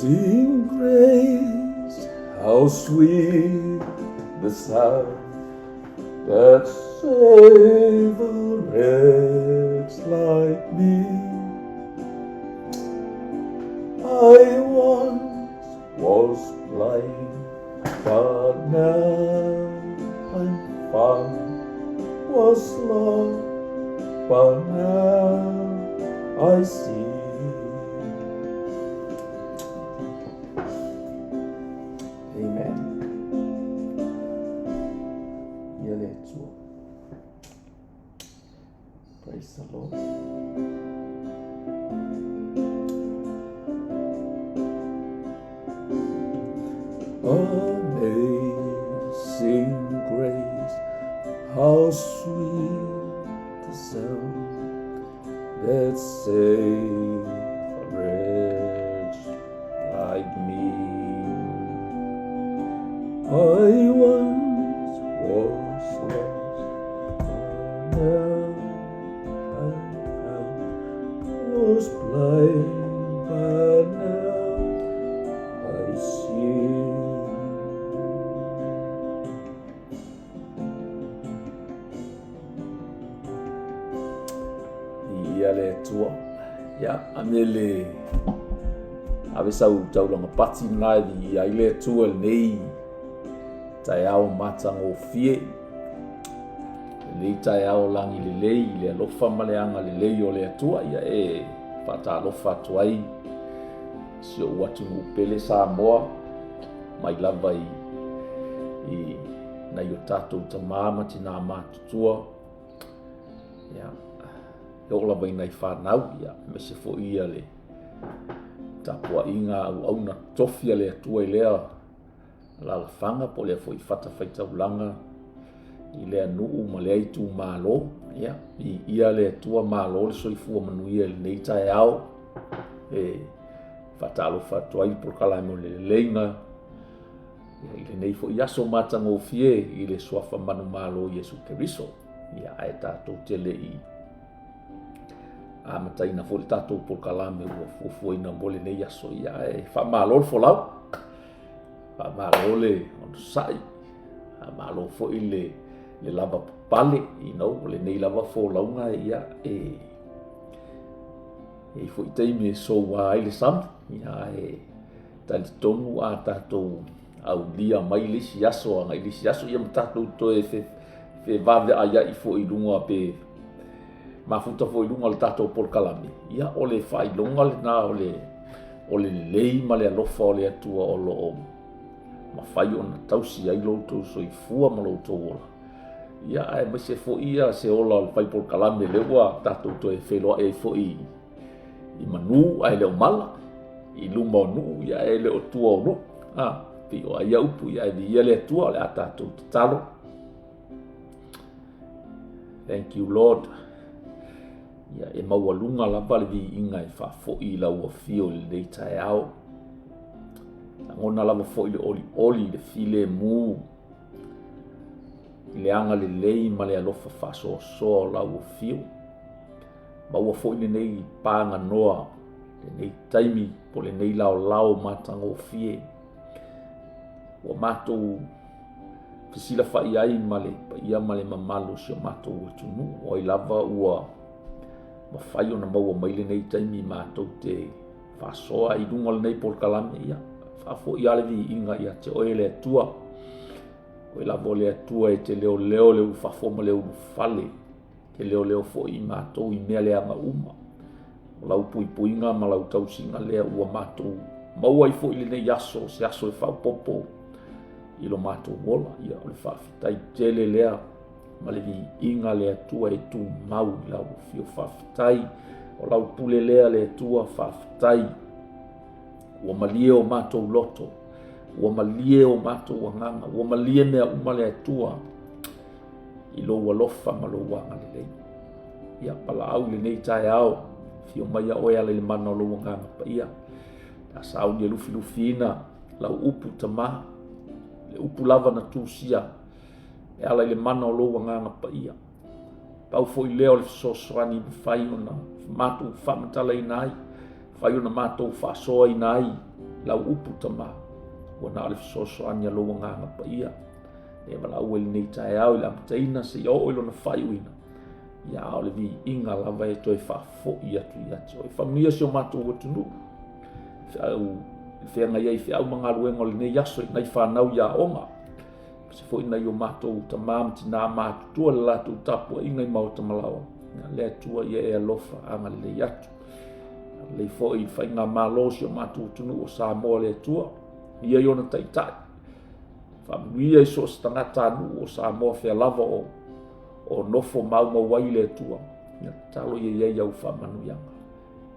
Sing grace, how sweet the sound that saved a wretch like me. I once was blind, but now I'm found. Was lost, but now I see. Amen. Praise the Lord. Amazing grace, how sweet the sound that saved a wretch like me. I once was lost, but now I'm found. Was blind, but now I see. Le tua ya amele ave sau tau longa pati nai di ai le tua nei tai au mata ngo fie le tai au langi le lei le lofa maleanga le lei o le tua ya e pata lofa tuai sio watu pele sa moa mai lava i na yo tatou tamama tina matutua ya ola vai nai whanau ia me se fo ia le tapua inga au na tofia le atua i lea la whanga po lea fo i whata whaitaulanga i lea nuu ma lea i tū mālo ia i ia le atua mālo le soifua manuia le nei tae au e whatalo whatua i porkala mo le leinga i le nei fo i aso matango fie i le soafa manu mālo Yesu Keriso ia ae tātou tele i mataina fo le tatou porkalame ua fuafuaina mo lenei aso ia e faamālo le folau faamālo le ono saʻi amālo foʻi le lava papale inau o lenei lava folauga ia e foʻi taimi e soua ai le sama ia e talitonu a tatou aulia mai le isi aso aga i le isi aso ia ma tatou toe fevaveʻaiaʻi foʻi luga pe mafuta foi lunga le tatou porkalame ia o le failonga le na o le lei ma le alofa o le atua o loo mafai ona tausi ai loutou soifua ma loutou ola ia ae ma se foʻi ia se ola o le fai porkalame le ua tatou toe feloa e foʻi i manu ae le o mala i luma o nuu ia e le o tua o nuu pi o aia upu ia e ia le atua o le a tatou tatalo. Thank you Lord. Ia e maualunga lava le viiga e faafoʻi i lauafia o lelei taeao agona lava foʻi le olioli le filemu i le aga lelei ma le alofa faasoasoa o lauafio maua foʻi lenei paganoa lenei taimi po lenei laolao matagofie ua matou fesila faʻi ai ma le paia ma le mamalu sio matou atunuu o ai lava ua mafai ona maua mai lenei taimi matou te faasoa i luga lenei porkalame ia faafoʻi a le viiga ia te oe le atua oe lava o le atua e te leoleo le ufafo ma le ulufale te leoleo foʻi i matou i mea le agauma o lau puipuiga ma lau tausiga lea ua matou maua ai foʻi lenei aso se aso e faapopo i lo matou ola ia o le faafitai tele lea ma le viiga le atua e tumau i lauafio faafitai o lau pule lea le atua faafitai ua malie o matou loto ua malie o matou agaga ua malie mea uma le atua i lou alofa ma lou aga lelei ia palaau lenei taeao fio mai a oe ala i le mana o lou agaga paia tasauni e lufilufina lau upu tamā le upu lava na tusia e ala i le mana o lou agaga paia pau foʻi lea o le fesoasoani mafai ona matou faamatalaina ai fai ona mātou whaasoa i nai lau upu tama ua na o le fesoasoani aloa gaga paia e valau e lenei taeao i le amataina se ia o i lona fai uina ia o le viiga lava e toe faafoʻi atu i atu o i familia se o matou ua tunuu feau feagai ai feau magaluega o lenei aso inai fanau ia oga se foʻi nai o matou tamā ma tinā matutua le latou tapuaʻiga i maotamalaoa le atua ia e alofa aga lelei atu lei foʻi faigā mālo se o matou tunuu o Samoa le atua ia i ona taʻitaʻi faamanuia i so o se tagata anuu o Samoa fealava o nofo maumau ai le atua ia tatalo ia iai au faamanuiaga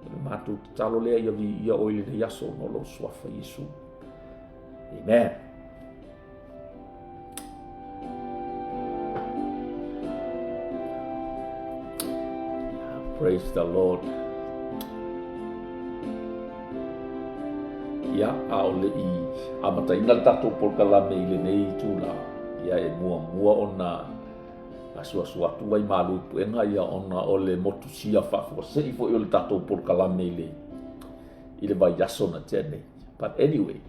le matou tatalo lea ia viia o i lenei aso no lou suafa Iesu. Amen. Praise the Lord. Ia a o le i amataina le tatou polokalame i lenei tula ia e muamua ona asuasu atu ai malu puenga ia ona o le motusia faafoaseʻi foʻi o le tatou polokalame i le vaiaso na tene. But anyway,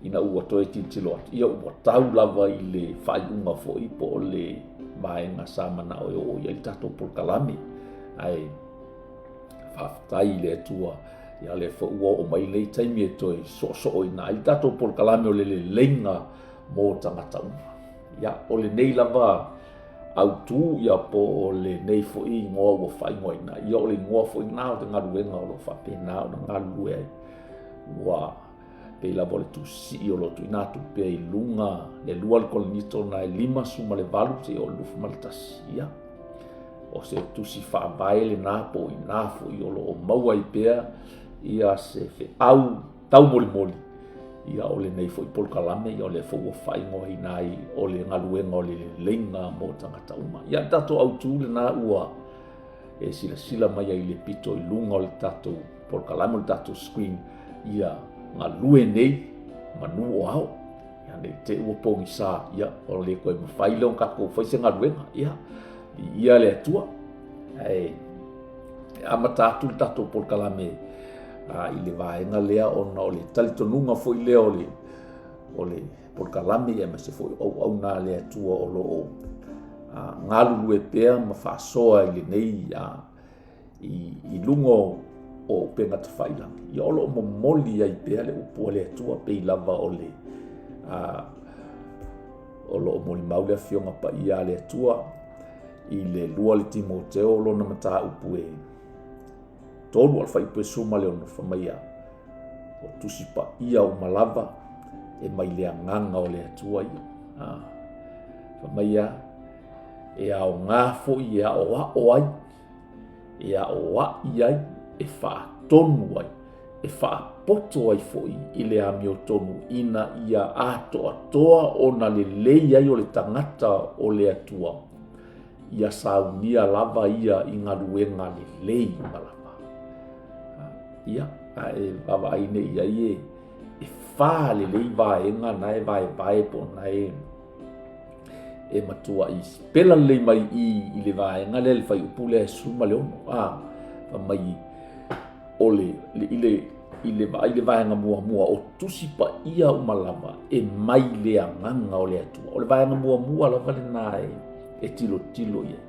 ina ua toe titilo atu ia ua tau lava i le faaiʻuga foʻi po o le vaega sa manaʻo e oo ia i le tatou polokalame ai faafetai i le atua ia le foʻua o mai lei taimi e toe soʻosoʻo ina ai le tatou polokalame o le leleiga mo tagata uma ia o lenei lava autū ia po o lenei foʻi igoa ua faaigoaina ia o le igoa foʻi na o te galuega o loo faapena ona galue ai ua pei lava o le tusii o loto ina atu pea i luga le lua le kolenito na e 5 suma le 8 se o le 6 ma le tasi ia o se tusi faavae lenā po inā foʻi o loo maua ai pea ia se feʻau taumolimoli ia o lenei foʻi polokalame ia o le foʻua faaigoaina ai o le galuega o le leleiga mo tagata uma ia le tatou autū lenā ua e silasila mai ai le pito i luga o le tatou polokalame o le tatou screen ia galue nei manu o ao ia nei te ua pogisā ia o le koe mafai le on kako fai se galuega ia le atua ai amata atu le tatou polokalame i le vaega lea ona o le talitonuga foʻi lea o le polokalame ia ma se foʻi auauna le atua o loo galulue pea ma faasoa i lenei i luga o pega tafailaga ia o loo momoli ai pea le upua le atua pei lava o le o loo molimau le afioga paia le atua i le lua le Timoteo lona mataupu e tolu al faipesuma le ona famaia o tusi paia o malava e mai le agaga o le atua ia famaia e aogā foʻi e aʻoaʻo ai e aʻoaʻi ai e faatonu ai e faapoto ai foʻi i le amiotonu ina ia atoatoa ona lelei ai o le tagata o le atua ia saunia lava ia i galuega lelei malava ia e vavaai neʻi ai e fā lelei vaega na e vaevae po na e matuaʻi pela lelei mai i le vaega lea le faiupu lea e suma le ono famai o i le vaega muamua o tusi paia uma lava e mai le agaga o le atua o le vaega muamua lava lenā e tilotilo ia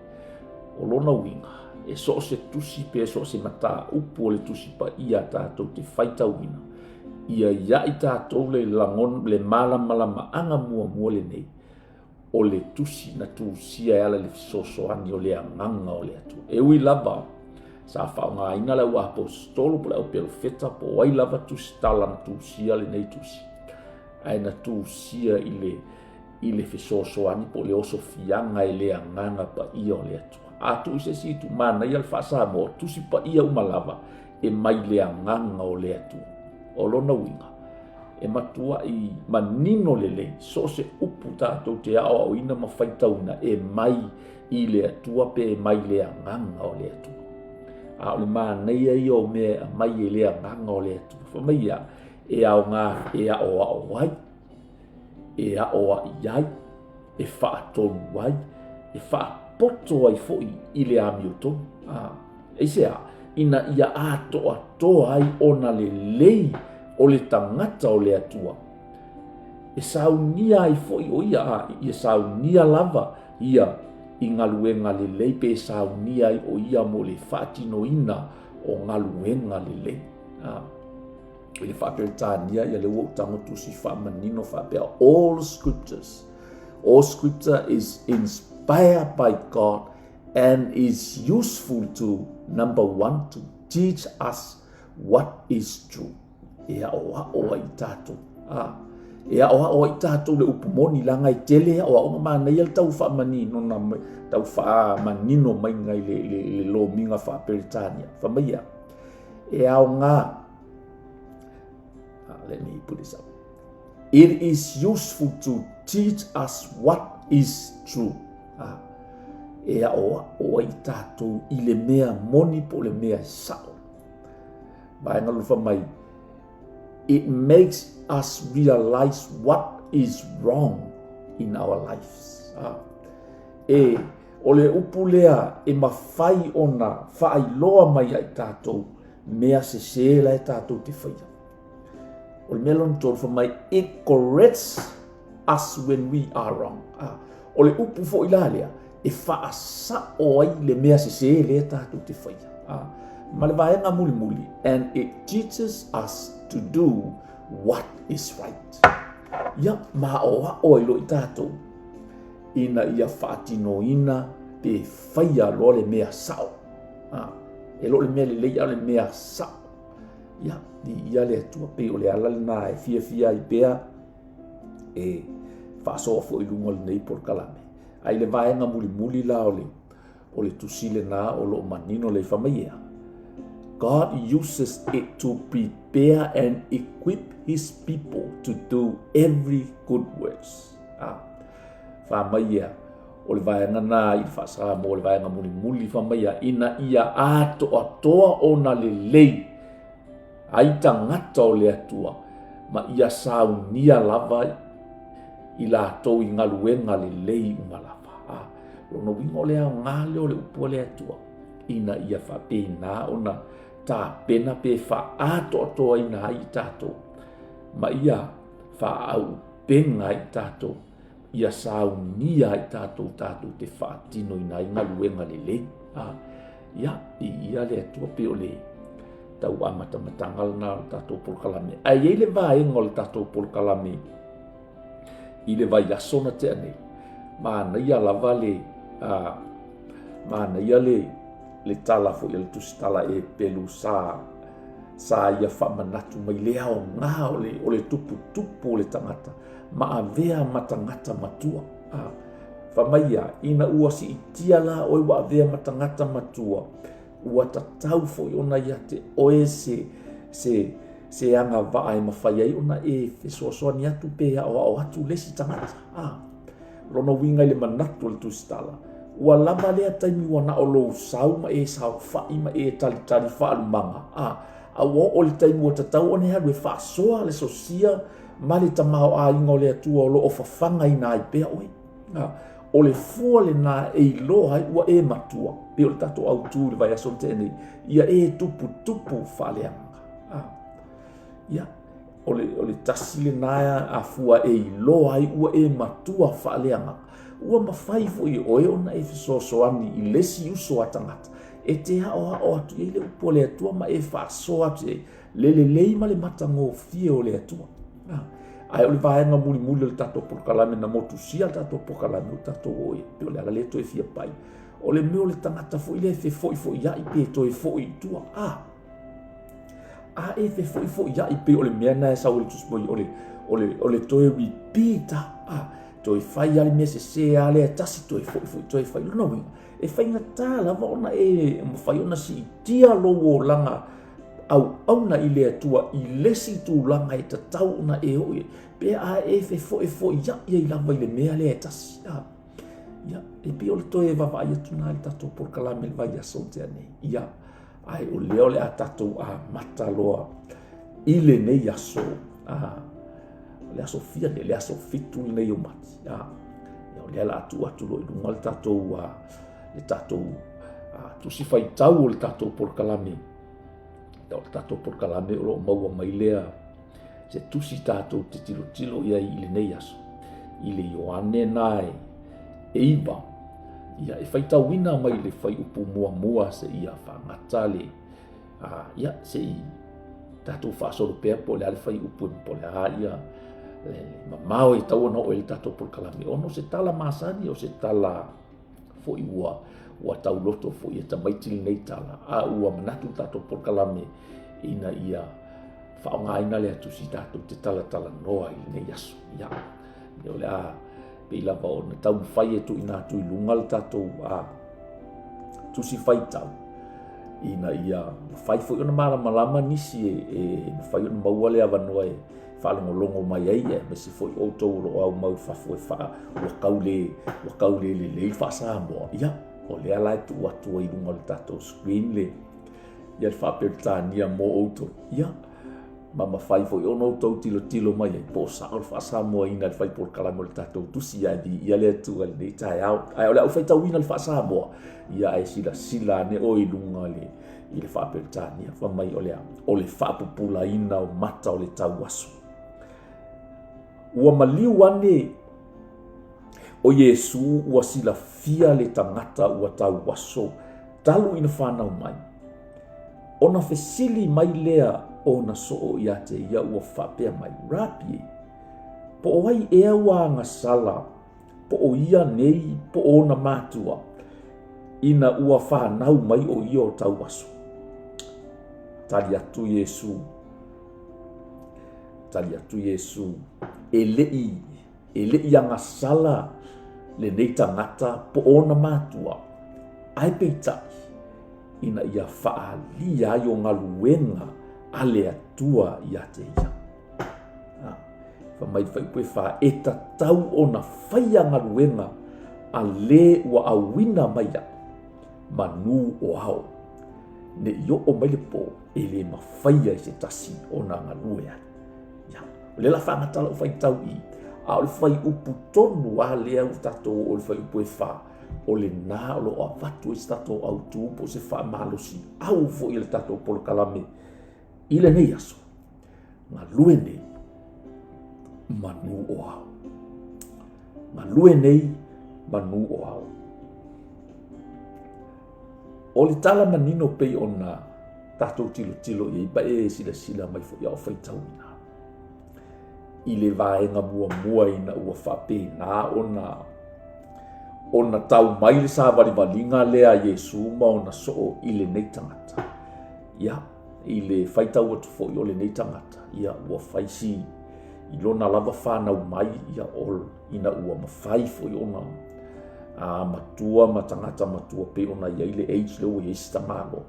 o lona uiga e so o se tusi pe so o se mataupu o le tusi paia tatou te faitauina ia iaʻi tatou le lagon le malamalamaaga muamua lenei o le tusi na tusia e ala le fesoasoani o le agaga o le atua e ui lava sa faaogāina le ua apostolo po le ʻauperofeta po ai lava tusi tala na tusia lenei tusi ae na tusia i le fesoasoani po le osofiaga e le agaga paia o le atua atu se situ mana ia le faasamoa tusi paia uma lava e mai le agaga o le atua o lona uiga e matuaʻi manino lelei so se upu tatou te aʻoaʻoina ma faitauna e mai i le atua pe e mai le agaga o le atua a o le manei ai o mea mai e le agaga o le atua famaia e aogā e aʻoaʻo ai e aʻoaʻi ai e faatonu ai e faapoto ai foʻi i le amiotonu eisea ina ia atoa ai ona lelei o le tangata o le atua. E saunia ai fo'i o ia saunia lava ia i galuega lelei pe saunia ai o ia mo le faatinoina o galuega lelei. I le faapeletania ia le ua utagotusi faamanino faapea all scripture is inspired by God and is useful to, number one, to teach us what is true. E a'oa'o ai tātou. E a'oa'o ai tātou le upumoni langa i tele a'oa'o manai le tau faamanino na tau faamanino mai ngai le lominga faapeletania. Famaia. E aonga. Let me put this up. It is useful to teach us what is true. E a'oa'o ai tātou i le mea moni po le mea sao. Vaenga lufa mai. It makes us realize what is wrong in our lives. E ole upulea e mawhai ona whaailoa mai ai tātou mea se seela e tātou te whaia. Ole melon tōrfa mai, it corrects us when we are wrong. Ole upu fo ilalea e whaasa o ai le mea se seela e tātou te whaia. Ma le vaenga muli muli, and it teaches us to do what is right. Ia ma o ilo i tātou ina ia whaatinoina pe whaia lo le mea sao. E lo le mea le leia le mea sao. Ia ni ia le atua pe o le ala le nā e fia i pea e whaasoa fo i lunga le nei por kalame. Ai le vaenga muli muli la o le tusile nā o lo manino le whamaia. God uses it to prepare and equip his people to do every good works. Whamaia, o le vaenga nā i whaasara mo le vaenga muli muli whamaia, ina ia atoa ona le lei, ai tangata o le atua, ma ia saunia lava i la atou i ngaluenga le lei unga lava. Lono wingo lea ngale o le upua le atua, ina ia whapena ona tā pena pe wha ina ai tātou. Ma ia whaau penga i tātou. Ia saunia i tātou te whaatino ina i ngaluenga lelei. Ia, ia le atua pe o le tau amata-matangal na tātou polkalame. Ai ei le vaenga o le tātou polkalame. I le vai asona te ane. Mana ia lava le, mana ia le tala fo ia le tusitala e pelu sa ia whamanatu mai lea o ngā o le tupu o le tangata ma a vea matangata matua. Whamaia, ina ua si itia la oi wa vea matangata matua ua tatau fo i ona ia te oe se anga waa e mawhai ai ona e fesoasoa ni atu pea o atu lesi tangata. Lono winga le manatu le tusitala. Ua lama lea taimi wana o lou sau ma e sau whai ma e talitari whaalumanga. O le taimi ua tatau ane haru e whaasoa le sosia ma le tamao a inga o le atua o lo o whawhanga i nā i pea oe. O le fua le nā e iloa ua e matua. Pe o le tato au tū le vai aso tēnei. Ia e tupu whaaleanga. Ia, o le tasi le nā a fua e iloa ua e matua whaaleanga. Ua mawhai fo i oe ona e fisoasoani i lesi uso atangata. E te hao atu i le upo le atua ma e whaasoa atu e lei ma le matango fie o le atua. Ai o le vaenga muli muli le tato pokalame na motu sia tato pokalame o tato oe. Pe o le ala le to e fia pai. O le meo le tangata fo i le fe fo i ia i pe to e fo i tua. E fe fo i ia i pe o le mea na e sa o le tusmoi o le to e ripita. To e fai ale mea se ale e tasi to e fai luna winga. E fai na tā lava ona e mawhai ona si tia lowo langa au na i le atua i lesi tū langa e tatau ona e oe. Pe a e fe fo ia i lava i le mea le e tasi. Ia, e pe o le to e vava ia tuna le tatou porkalame le vai aso te ane. Ia, ai o leo le a tatou a mataloa i le nei aso. Le aso fia le aso fitu nei o mati. Le la atu lo i lunga le tatou tusi faitau o le tatou polokalame. O le tatou polokalame o loo maua mai lea se tusi tatou te tilo ia i lenei aso. I le Ioane na e iwa ia e faitauina mai le fai upu mua se ia whangata le ia se i tatou whaasoro pea po le ale fai upu po le ia le mamao e tau ana o le tatou polokalame ono se tala masani o se tala fo i ua tau loto fo ia tamaiti nei tala ua manatu tatou polokalame ina ia whaongaina le atu si tatou te tala noa i nei aso ia le ole pe lava o na tau fai e tu ina tu lunga le tatou tusi fai tau ina ia fai fo ona malama nisi e fai ona maua le avanoa e whalongolongo mai ai e mesi fo o tau ro au mau fafo e wa kaule le whasa moa ia o le ala tu watu i lunga le tatou screen le ia whapeltania mo outo ia mama fai fo ono tau tilo mai ai po sa o fa mo ina fai por kala mo tatou tusi ia di ia le tu al nei tai out ai ole fai tau ina fa sa mo ia ai sila ne o i lunga le i le fa peltania fa mai ole fa popula ina o mata o le tau aso ua maliu ane o Yesu ua sila fia le tangata ua tau aso talu ina whanau mai ona fesili mai lea ona so ia te ia ua whapea mai rapi po o ai ea ua ngasala po o ia nei po ona matua ina ua whanau mai o ia o tau aso tali atu Yesu e lei a ngasala le nei tangata po ona matua ai peitai ina ia whaalia i o ngaluenga ale atua ia te ia. Whamai whaipue wha e ta tau o na whaia ngaluenga a le ua awina mai a manu o hao. Ne io o mai le po e le ma whaia i se tasi o na ngalue ai. Ia. Le la whangatala o whai tau i. A o le whai upu tonu a lea u tato o le whai upu e wha. O le nā o lo a watu e stato au tū po se wha malosi. Au fo i le tato polo kalame. I le nei aso. Ngā lue nei. Manu o au. Ngā lue nei. Manu o au. O le tala manino pei o na tato tilo i ba e sila mai fo ia o whai tau ina. I le vaenga mua ina ua whape nā o na tau mai le sa valinga lea Yesu ma o na so i le nei tangata. Ia, i le whaitau atu fo i o le nei tangata. Ia, ua whaisi i lona lava whanau mai ia ol ina ua mawhai fo i ona matua, matangata matua pe ona ia i le age leo i eista malo.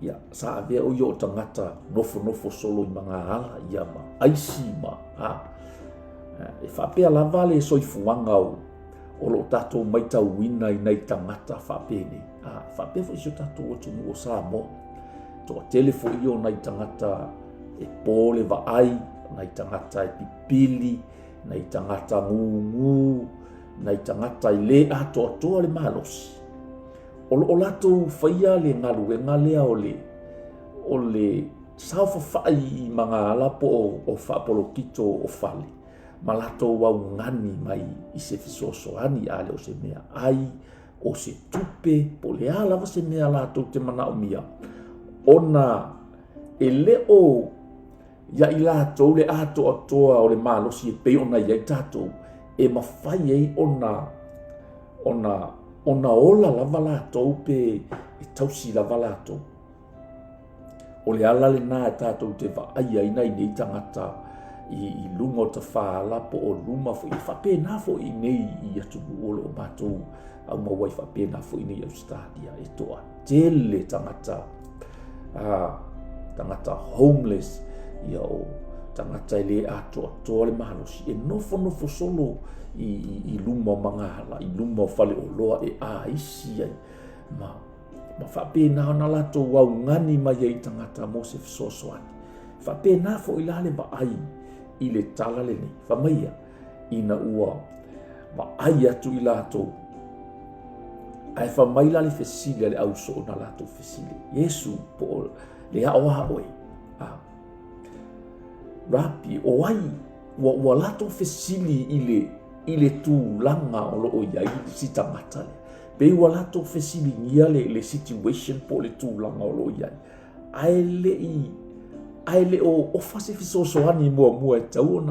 Ia, sa avea o i o tangata nofo solo i mga ala ia ma aisi ma. E whapea lava le soifuanga o lo tato mai tau wina i nei tangata whapene. Whapea fo iso tato o tunu o Samoa. Toa telefo i o nei tangata e pole wa ai, nei tangata e pipili, nei tangata ngungu, nei tangata i le atoa le malosi. O lato whaia le ngaluenga lea o le saufa whai i mga ala po o whapolo kito o whale. Ma lato wau ngani mai i se fisosoani ale o se mea ai, o se tupe, po le ala wa se mea lato te mana o mia. Ona e leo ia i lato le atoa o le malosi e pe ona ia i tato e mawhai ei ona ola lava lato pe e tausi lava lato. O le ala le nā e tato te wa aia ina i nei tangata i lunga o ta whaala po o luma fo i whapena fo i nei i atu uolo o mātou au mawai whapena fo i nei au stadia e toa tele tangata tangata homeless ia o tangata le atoa le mahalosi e nofo solo i luma o mangala i luma o whale o loa e isi ai ma whapena ona lato wau ngani mai ai tangata mo se fisosoani whapena fo i lale ba ai i le tala le ni whamaia ina ua wa ai atu i lato ai fa mai la le fesili le au so na la to fesili Yesu po le a wa oi rapi o ai wa la to fesili ile tu langa o lo ia si tangata pe wa la to fesili ngia le situation po le tu langa o lo ia ai le o fase fiso so ani mo tau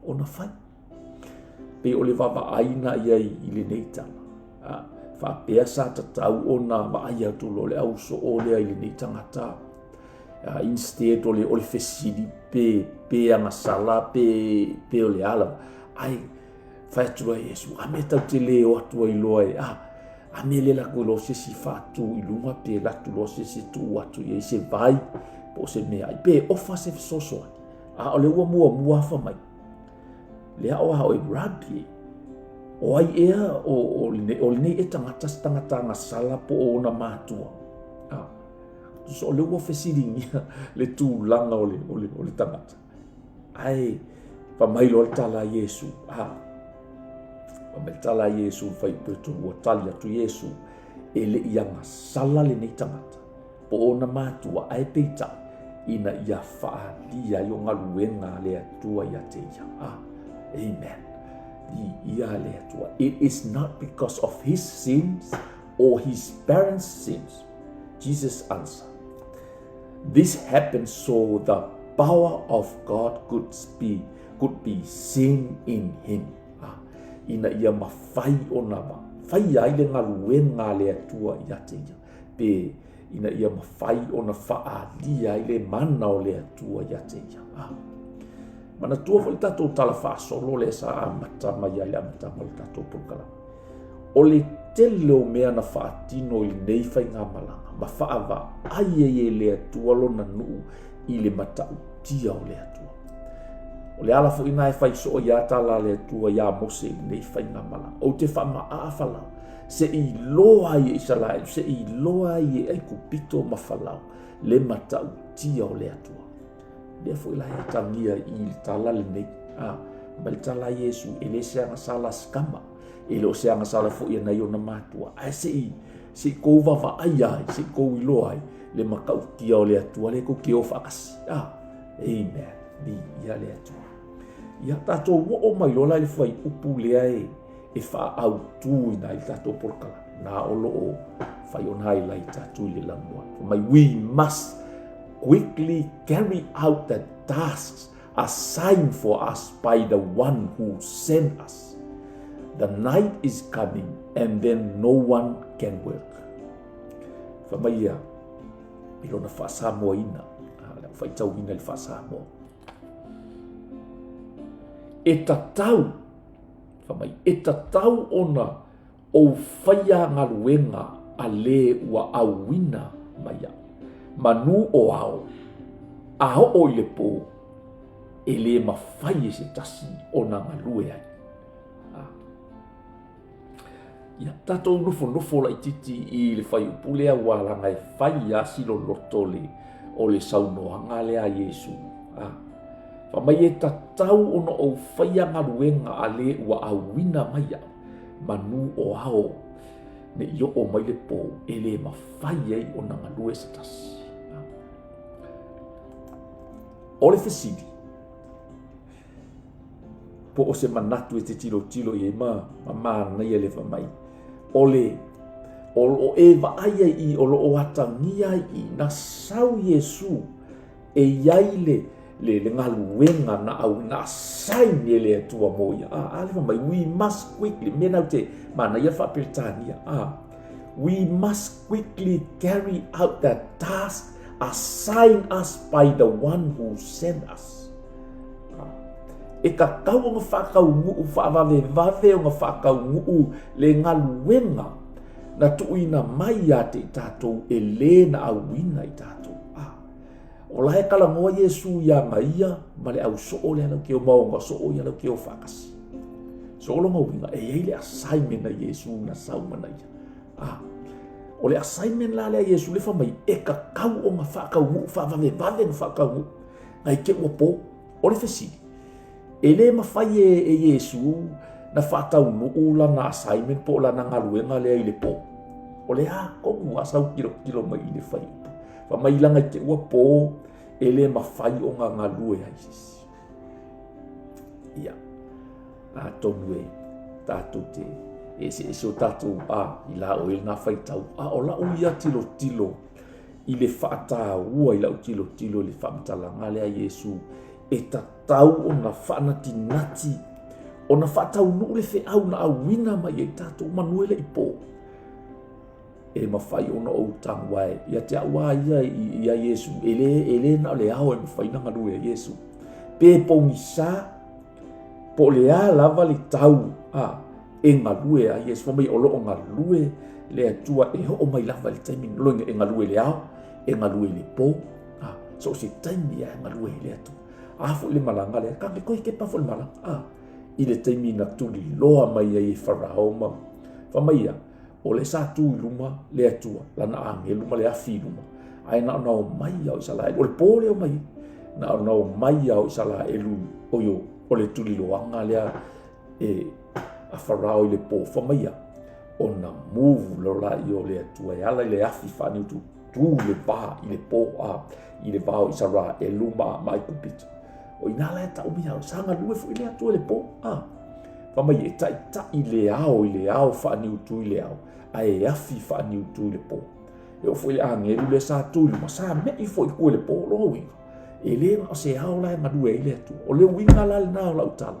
ona fai pe o le vava aina ia ile neita fa pesa tau ona ma ia tu lo le au so o le ile neita ngata instead o le fesili pe anga sala pe o le ala ai fa tu Yesu a meta te le o tu i loe a me le la ko lo se si fa tu i lunga pe la tu lo se si tu atu ye se vai po se me ai pe o fa se so o le mua fa mai le o ha o rabi o ai o le e tangata nga sala po o na matua so le wo fesili le tu langa o le tangata ai pa mai lo tala Yesu me tala Yesu fai petu o talia tu Yesu ele ianga sala le nei tangata po ona matua ai peita ina ia fa lia yo ngaluenga le atua ia te ia amen ia le atua it is not because of his sins or his parents' sins. Jesus answered, this happened so the power of God could be seen in him. Ina ia mawhai o na whai ai le ngaluenga le atua ia te ia. Pe ina ia mawhai o na whaali ai le mana o le atua ia te ia. Mana tua fo le tatou tala whaasolo le sa amatama ia le amatama le tatou pukala. O le tele o mea na whaatino i nei whai ngā malanga. Ma whaava ai le atua lo na nuu i le matau tia o le atua. O le ala fo ina e whai so o ia tala le atua ia mose i nei whai ngā malanga. O te wha maafala se i loa i Israel, se i loa i e kupito mawhalau le matau tia o le atua. Lea fo ila e tangia i tala le nei. Ma le tala Yesu e le seanga sala skama. E le o seanga sala fo ia nei o na matua. Ai se kou wawa ai ai, se kou i loa ai le makau tia o le atua le kou ki o whakasi. Amen. Ni ia le atua. Ia tato wo o mai lola le fai upu lea e wha au tu ina i tato porkala. Na olo o fai o nai lai tatu le lamua. Mai we must quickly carry out the tasks assigned for us by the one who sent us. The night is coming and then no one can work. Whamaia, i lona whaasamoa ina, whaitau ina le whaasamoa. E tatau, whamai, e tatau ona o whaia ngaruenga a le ua auina maia. Manu o ao, a o le po, e le mawhai se tasi o na ngalue ai. Ia tatou nofo la ititi i le whai upulea walanga e whai a silo lotole o le saunoanga lea Yesu. Whamai e tatau ona o whai a ngaruenga a le ua auina maia, manu o ao, ne io o mai le po, e le mawhai ai o na ngalue se tasi. O le fesili po o se manatu e te tilo i e ma nei e le whamai o e vaaya i o lo o atangia i na sau Yesu e iai le ngaluenga na au na sain e le atua moia ale whamai we must quickly mena te mana ia whapiltania we must quickly carry out that task assigned us by the one who sent us. E ka kau o ngā whakau nguu whaavave o ngā whakau nguu le ngaluenga na tuina mai a te tātou e le na auina i tātou. O lahe kalangoa Yesu ia ngaia ma le au soo le alau keo maonga soo i alau keo whakasi. So o longa uinga e ei le assignment na Yesu na saumana ia. O le assignment la lea Yesu le whamai e ka kau o ngā whakau nguu whaavave ngā whakau nguu ngai ke ua po o le whesiri. E le mawhai e Yesu na whatau nuu la na assignment po la na ngaluenga lea i le po. o le kongu asau kilo mai i le fai upu fa mai langa ke ua po ele mafai o ngā galue ai sisi ia a tonu e tātou te e o tātou i la o ele ngā fai tau o la o ia tilo i le whaata ua i la o tilo le whaamtalanga lea Yesu e tatau o na whaanati nati o na whaatau nuu le wheau na awina mai e tātou manuele i pō e mawhai o na o tangwai ia te awa ia Yesu ele na le ao e mawhai na nganu e Yesu pe pongi sa po le a lava le tau e ngalue a Yesu mai o lo o ngalue le atua e ho o mai lava le taimi loinga e ngalue le ao e ngalue le pō so se taimi a ngalue le atu fo le malanga le ka ko ke pa fo le malanga i le taimi na tuli loa mai ai farao ma fa mai o le sa tu luma le atua lana ange luma le afi luma ai na no mai au sala o le pole o mai na no mai au sala elu o yo o le tuli loanga le a farao i le po fa mai o na move lo la yo le atua e ala le afi fa ni tu le ba i le po i le ba o sala e luma mai kupit o inala e tau mia o sanga lue fu i le atua le po fa mai e ta i le ao fa ni utu i le ao ai afi fa ni utu le po e o foi angelu le sa tu ma sa me i foi ku le po lo wi e le o se ao la ma due le tu o le winga la na la utal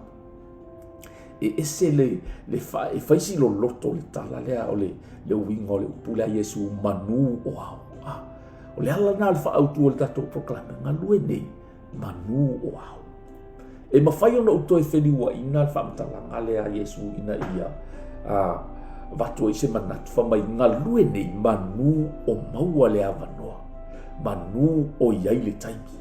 e ese le fa e fa si lo lotto le tala le o le winga o le pula Yesu manu o ao o le ala na le fa autu o le tato proclame nga lue nei manu o ao e mawhai ona uto e wheni ua ina le whaamtalanga le a Yesu ina ia watu i se manatu whamai ngalue nei manu o maua le awanoa manu o iai le taimi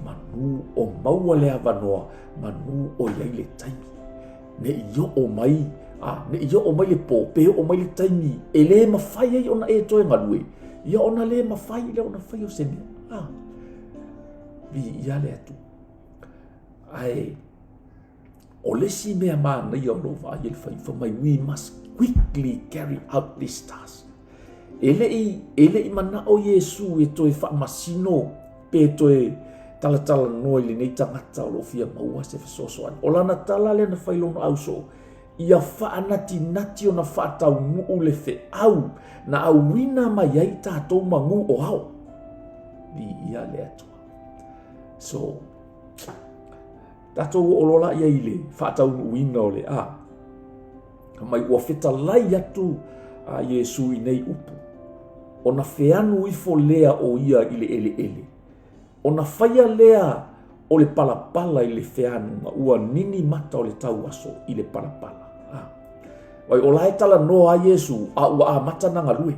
manu o maua le awanoa manu o iai le taimi ne iyo o mai ne iyo o mai le po pe o mai le taimi e le mawhai ai ona e toe ngalue ia ona le mawhai le ona whai o sene vi ia le atu ai o lesi mea mana i ono va i fai fa mai we must quickly carry out this task ele i mana o Yesu e toe fa masino pe toe tala no le nei tangata o fia maua se fesoso o lana tala le na fai lono auso ia fa nati o na fa tau mu le fe au na awina mai ai tatou mangu o hao vi ia le atu so tatou o lola ia ile whaatau uina o le mai ua whetalai atu a Yesu i nei upu o na wheanu i fo lea o ia ile ele o na whaia lea o le palapala i le wheanu ma ua nini mata o le tau aso i le palapala wai o lae tala noa a Yesu ua mata nanga lue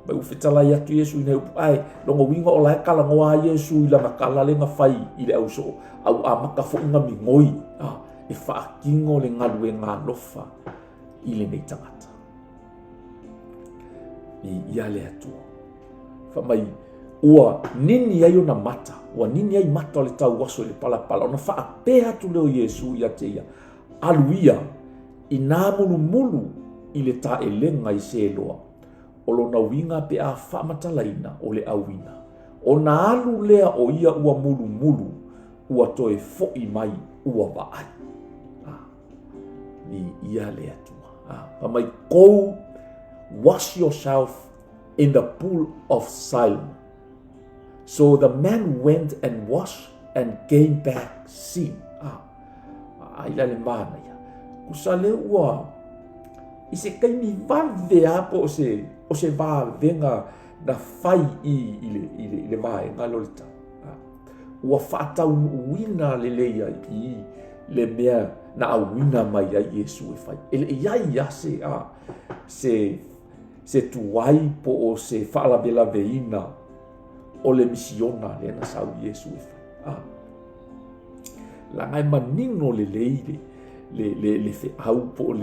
mai u whetalai atu Yesu i nei upu ai longa winga o lae kala ngoa a Yesu i langa kala le nga whai i le auso au maka fo inga mingoi e whaakingo le ngalue ngā lofa i le nei tangata i ia le atua whamai ua nini ai o na mata ua nini ai mata o le tau waso le palapala o na whaapea tu leo Yesu i ate ia aluia i nā mulu i le ta e lenga i se loa o lo na winga pe a whaamatalaina o le awina o na alu lea o ia ua mulu ua toe fo'i mai ua vaai ni ia le atua pamai kou wash yourself in the pool of Siloam so the man went and washed and came back seeing ai la le mana ia kusale ua i se kaimi vave po o se vavenga na fai i le vae ngalo le tau ua whaatau uina le leia i le mea na awina mai ai Yesu e fai ele iai ase se tuai po o se whaalabela veina o le misiona le na sau Yesu e fai la ngai manino le leile le fe au po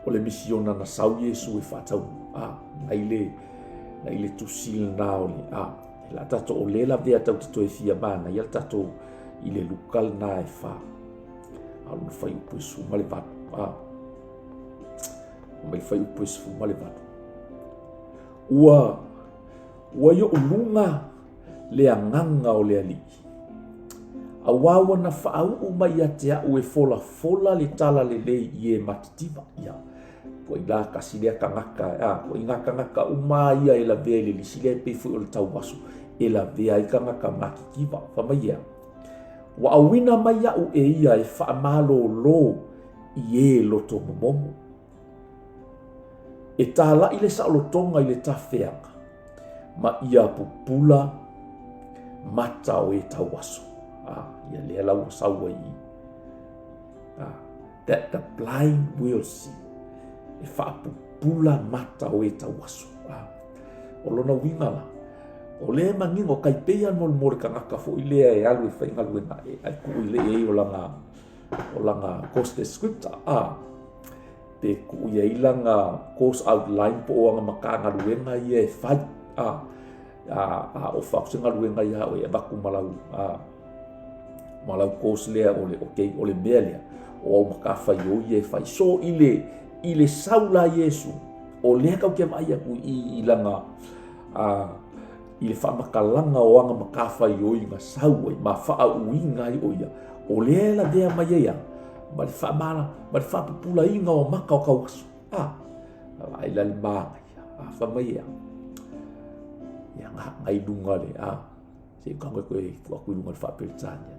o le misiona na sau Yesu e whaatau ngai le tusil na o le la tato o lela vea tau te toe fia mana ia tato i le lukal na e wha alu na whai upu e suma le vatu mai fai upo fu male vatu ua yo ulunga le anganga o le ali awawa na faau mai ate au e fola le tala le ie matitiva ia ko ila kasi le kangaka ko inga kangaka ia ela vele li sile pe fu o tau wasu ela vea i kangaka makikiva fa mai wa awina mai au ia e fa malo lo ie loto momo e tala ile sa lotonga ile tafeanga ma ia pupula mata o e tau wasu ia le lau saua i that the blind will see e whaapupula mata o e tau wasu o lona wingala o le mangingo kai pea mol kangaka fo i lea e alu e whaingalu e nae ai ku i le e o langa course descriptor pe ku i e ilanga course outline po o anga makangalu e nga i e whai o whaksengalu e nga i hao e baku malau course lea o le mea lea o au makafa i o i e whai so i le saula Yesu o lea kau ke mai aku i langa i le whamakalanga o anga makafa i o i ngā saua i ma wha uinga i o ia o lea la dea mai ia ma le whamana ma le whapupula inga o maka o kawasu ai la le maanga ia whamai ia ngai dunga le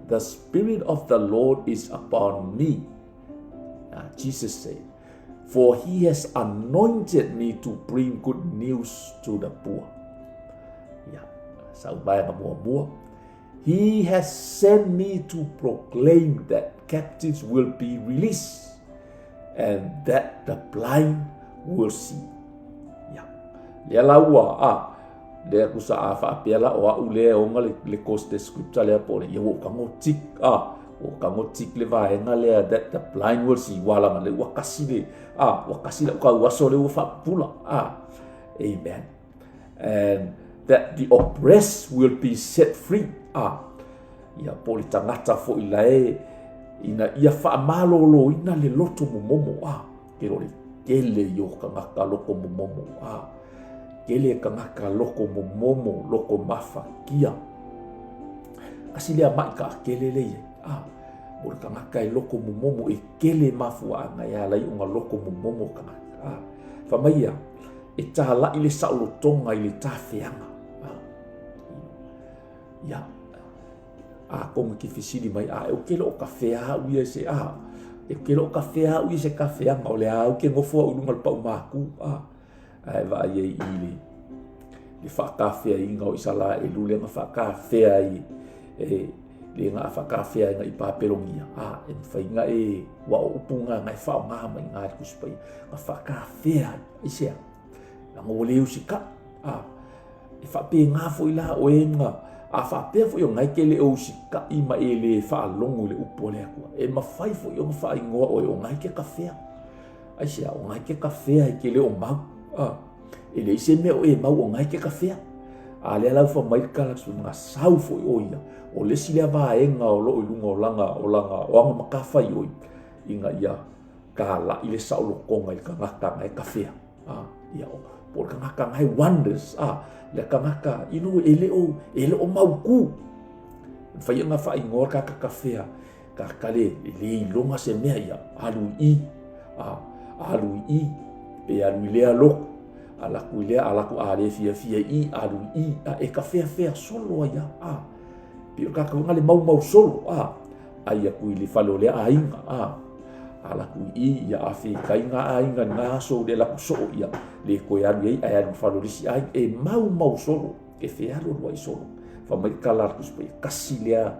the Spirit of the Lord is upon me, Jesus said, for he has anointed me to bring good news to the poor. He has sent me to proclaim that captives will be released and that the blind will see. Le aku sa afa piala o au le o le course descriptor le pole ye o kango tik le va nga le that the blind will see wala le wakasi le ka waso le fa pula amen, and that the oppressed will be set free ia pole tangata fo ilae ina ia fa malo lo ina le loto momo ke lo le kele yo kanga loko momo kele kangaka loko momo loko mafa kia kasi lea mai ka kele le bor kangaka loko momo e kele mafu anga ya lai unga loko momo kangaka fa mai e tala ile saulo tonga ile tafeanga kong ki fisili mai o kelo kafea u ye se e kelo kafea u se kafea ma le ke ngofo u ngal pa maku ai va ye ile le fa kafe i ngau isala e lule ma fa kafe ai le nga fa kafe ai ngai pa pelongia e fainga e wa upunga ngai fa nga mai nga ku spai ma fa kafe ai se la ngole usika e fa pe nga fo ila o enga fa pe fo yo ngai kele o usika i ma ele fa longo le upole aku e ma fai fo yo fa ingo o ngai ke kafe ai se o ngai ke kafe ai kele o mau ele se me o mau ngai ke kafea ale la fa mai kala su nga sau fo ia o le sile va enga o lo ilunga o langa o anga makafa i inga ia kala ile sa lo konga i kangaka ngai kafea ia o por kangaka ngai wonders le kangaka inu ele o mau ku fa ia nga fa ingor ka kafea ka kale le longa se me ia alu i pe alu le alo alaku ale fia i alu i e kafea solo ia pe ka ka ngale mau solo ai aku le falo le ainga alaku i ia afi kainga ainga nga so de la so ia le ko ya ai ai falo lisi ai e mau solo ke fea lo wai solo fa mai kala ku spe kasilia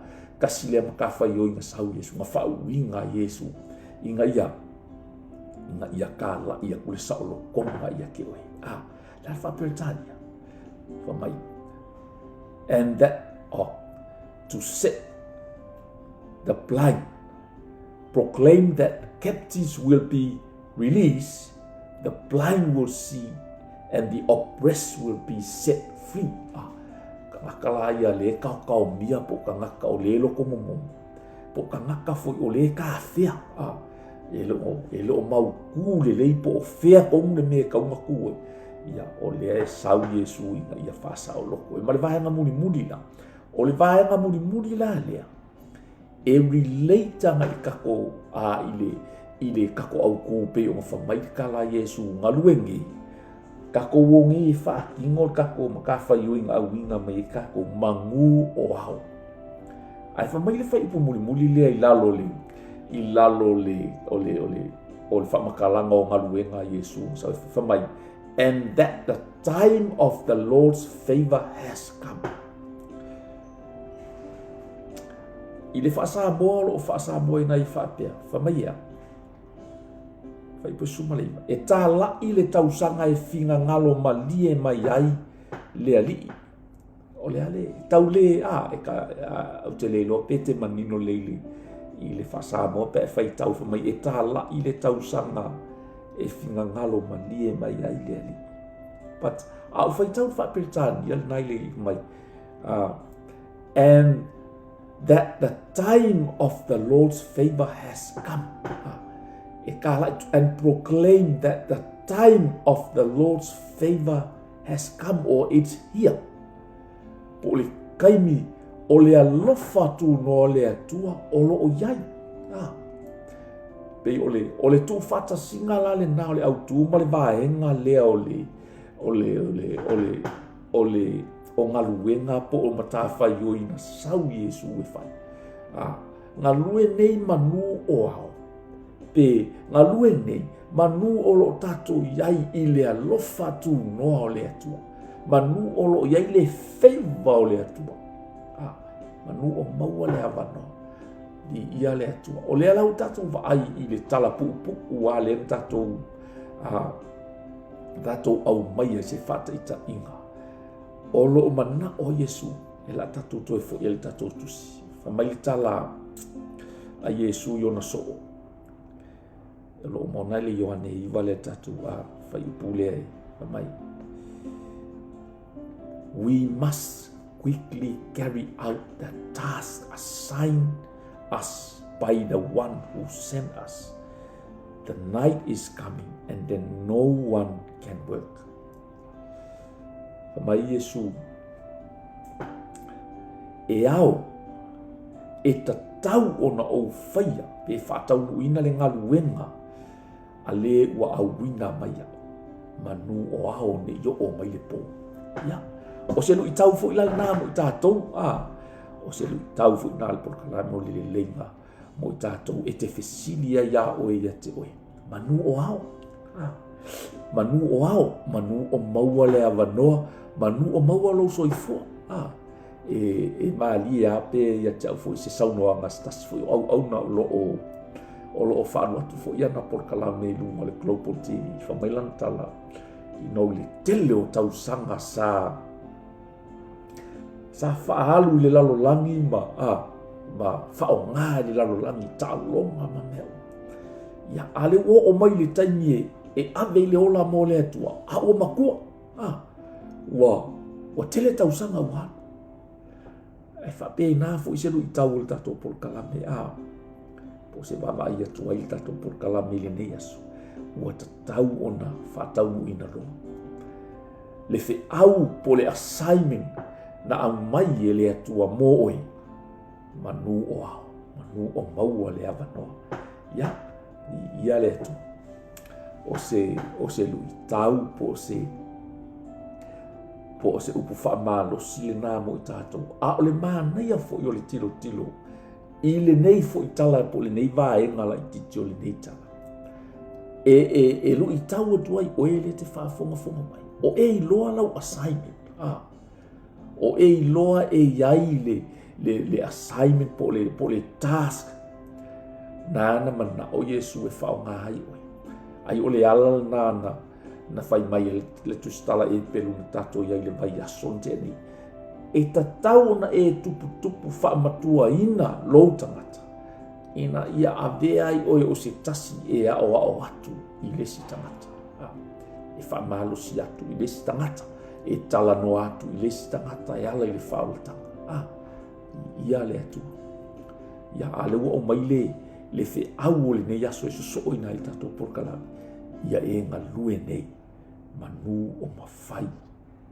makafa yo inga sau Yesu ma fa winga Yesu inga ia kala ia kule saulo konga ia ke oi la fa pertania for my and that to set the blind, proclaim that captives will be released, the blind will see, and the oppressed will be set free. Kangaka ia le kau mia po kangaka o le loko momo po kangaka foi o le ka fea e lo mau ku le lei po fea kong le me kaunga ku ia o le sau Yesu ia whasa o loko ma le vaenga muli la o le vaenga muli la lea e relate nga i kako i le kako au ku pe o whamai kala Yesu ngaluengi kako wongi i whaakingo kako makawhaiuinga au inga mai kako mangu o au ai whamai le whaipu muli lea i lalo le o le whamakalanga o ngaluenga Yesu so whamai and that the time of the Lord's favor has come. I le whaasamoa o whaasamoa i nei whaapea, whamaia. Whaipusuma leima. E tā lai le tausanga e whinga ngalo ma lie mai ai le alii. O le ale, tau le e ka au te leilo pete manino leili i le whaasamoa pe whai tau whamai. E tā lai le tausanga e whinga ngalo ma lie mai ai le alii. But au whai tau whaapetani al nai le mai. And that the time of the Lord's favor has come. And proclaim that the time of the Lord's favor has come or it's here. Po le kaimi o le alofa tu no le atua o lo o yai. Pe o le tu fata singa la le na o le autu ma le vaenga lea o ngaluenga po o matawhai o ina sau Yesu e whai. Ngalue nei manu o ao. Pe ngalue nei manu o lo tato iai i le alofa tu noa o le atua. Manu o lo iai le feiva o le atua. Manu o maua le avanoa. Di ia le atua. O le alau tato vaai i le tala pupu a le tato au maia se fata ita inga. O lo mana o Yesu e la tatu toi fo ele tatu tusi fa mai tala a Yesu yo na so e lo mona le yo ane i vale tatu a fa i pule fa mai we must quickly carry out the task assigned us by the one who sent us. The night is coming and then no one can work. Mai Yesu e ao e tatau ona o whaia pe whatau nuina le ngaluenga a le ua auina mai manu o ao ne yo o mai le po ia o se lu i tau fo ila na mo i tātou o se lu i tau fo ina le porkalame o le lenga mo i tātou e te whesilia ia o e te oe manu o ao manu o ao manu o maua le avanoa manu o maua lo soifua e malia pe ia tau foi se saunoa ngastas foi au na lo fanu atu foi ia na porkalame lu le global TV fa mailan tala i no le tele o tau sanga sa faalu le lalo langi ma fa o nga le lalo langi talonga ma mea ia ale o mai le taimi e ave le ola mo le atua a o makua wa tele tau sanga wa e fa pe na fo se lu tau le tato por kalame po se baba ia tua i tato por kalame le neas wa tau ona fa tau ina ro le fe au po le assignment na au mai le atua mo oi manu o maua le avanoa ia le atua o se lu tau po se upu wha malo sile nā mo i tātou. A o le mā nei a fo i o le tilo. I le nei fo i tala po le nei vā e ngala i titi o le nei tala. E lu i tau o tuai o e le te whaafonga mai. O e i loa lau assignment. O e i loa e iai le assignment po le task. Nāna mana o Yesu e whao ngā hai oi. Ai o le ala nāna na fai mai le tustala e pelu na tato iai le vai ason te ni. E tatau na e tupu whaamatua ina lou tangata. Ina ia avea i oe o se tasi e ao atu i lesi tangata. E whaamalo si atu i lesi tangata. E tala no atu i lesi tangata e ala i le whaalatanga. Ia le atu. Ia ale o mai le fe au le nei aso e so ina i tatou porkala ia e galue nei manu o mafai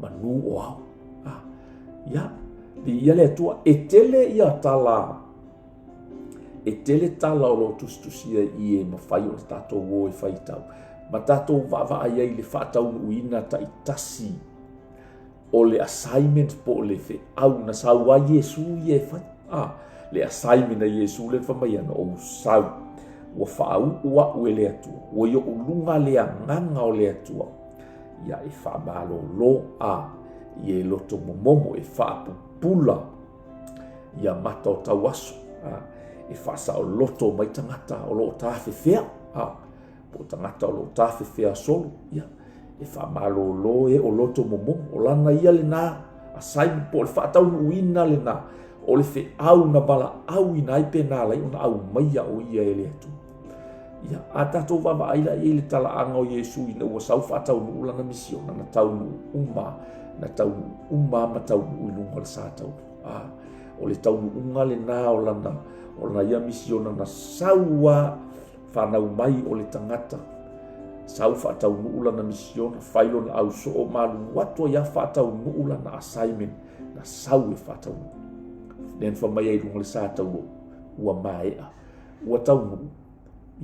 manu o au ia ia le atua e tele ia tala o lo tustusia i e mafai o le tatou o e faitau ma tatou vaavaa ia i le faataunuuina taʻitasi o le assignment po o le feʻau na sau ai iesu ia e fai le assignment a iesu le famai ana ou sau ua faauʻu e le atua ua ioʻuluga le agaga o le atua ia e faamālōlō ia e loto momomo e faapupula ia mata o tauaso e faasaʻoloto mai tagata o loo tafefea po tagata o loo tafefea solo ia e faamālōlō e o loto momomo o lana ia lenā assignment po o le faataunuuina lenā o le feʻau na valaau ina ai pena lai ona au maia o ia e le atu ia a tatou vaavaai lai e le talaaga o iesu ina ua sau faataunuu lana misiona na taunuu uma ma taunuu i luga o le sa taunu o le taunuuga lenā o lana ia misiona na saua fanau mai o le tagata sau faataunuu lana misiona fai lona ausoo malugu atu ia faataunuu lana assignment na sau e faataunuu len famai ai luga le sa taunu ua maeʻa ua taunuu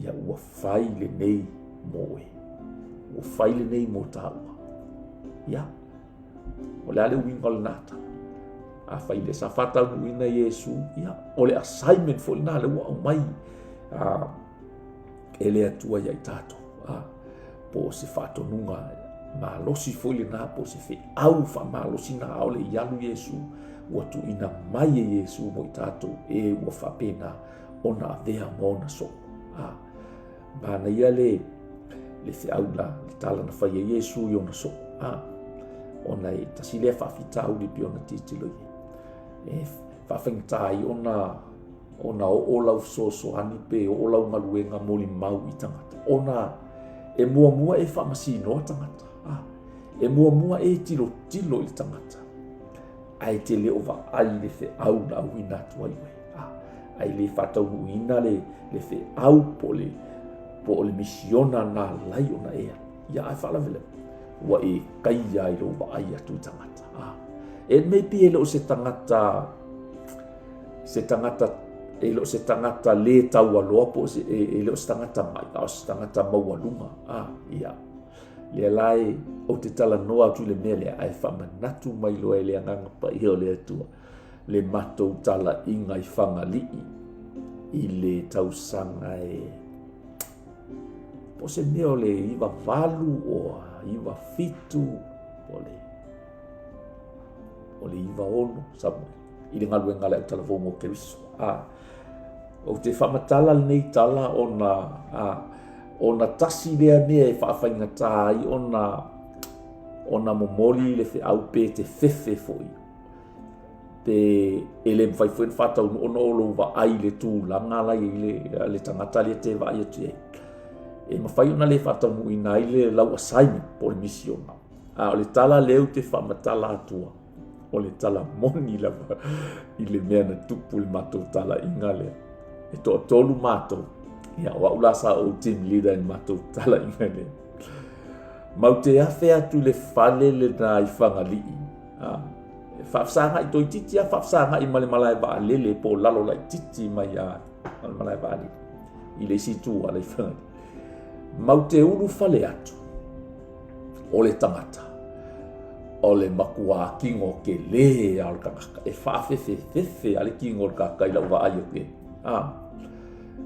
ia ua fai lenei mo ua fai lenei mo taua ia o le a le uiga o lenā afai le sa faataunuuina iesu ia o le assignment foʻi na le ua au mai e le atua iai tatou po se faatonuga malosi foʻi lenā po se feʻau faamalosina o le ialu iesu ua tuuina mai e iesu mo i tatou e ua faapena ona avea ma ona so mana ia le feʻau la le tala na fai e iesu i ona so ona e tasi lea faafitau le pe ona titilo e faafaigatā ai ona oo lau fesoasoani pe oo lau galuega mo limau i tagata ona e muamua e faamasinoa tagata e muamua e tilotilo i le tagata ae te lē o vaai le feʻau na auina atu ai oe ai lē faataunuuina le feʻau po o le misiona na lai ona ea ia ae faalavele ua e kaia ai lou vaai atu i tagata e maybe e loo se tagata e loo se tagata lē taualoa po e loo se tagata mai se tagata maualuga ia lea lae o te talanoa atu i le mea lea ae faamanatu mai loa e le agaga paia o le atua le matou talaʻiga i fagalii i le tausaga po se mea o le iva valu o iva fitu o le iva ono samoe i le galuega le au talafouga o keriso o te faamatala lenei tala ona tasi lea mea e faafaigatā ai ona momoli le feʻau pe te fefe foʻi pe e le mafai foi na faataunu ona o lou vaai le tulaga lai i le tagata lea te vaai atu ai e mafai ona le faataunuuina ai le lau assignment po le misiona o le tala leu te faamatala atua o le tala moni lava i le mea na tupu le matou talaʻiga lea e toʻatolu matou ia o aʻu la sa ou team leader i matou talaʻiga lea mau te afe atu le fale lenā i fagalii faafesagaʻi toititi a faafesagaʻi ma le malae vaalele po lalo laʻititi mai a ma le malae vaalele i le isi tuala i fagali mau te ulu fale atu o le tagata o le makuākiga o ke lē a o le kagaka e faafefefefe a le kiga o le kaka i lau vaai o ke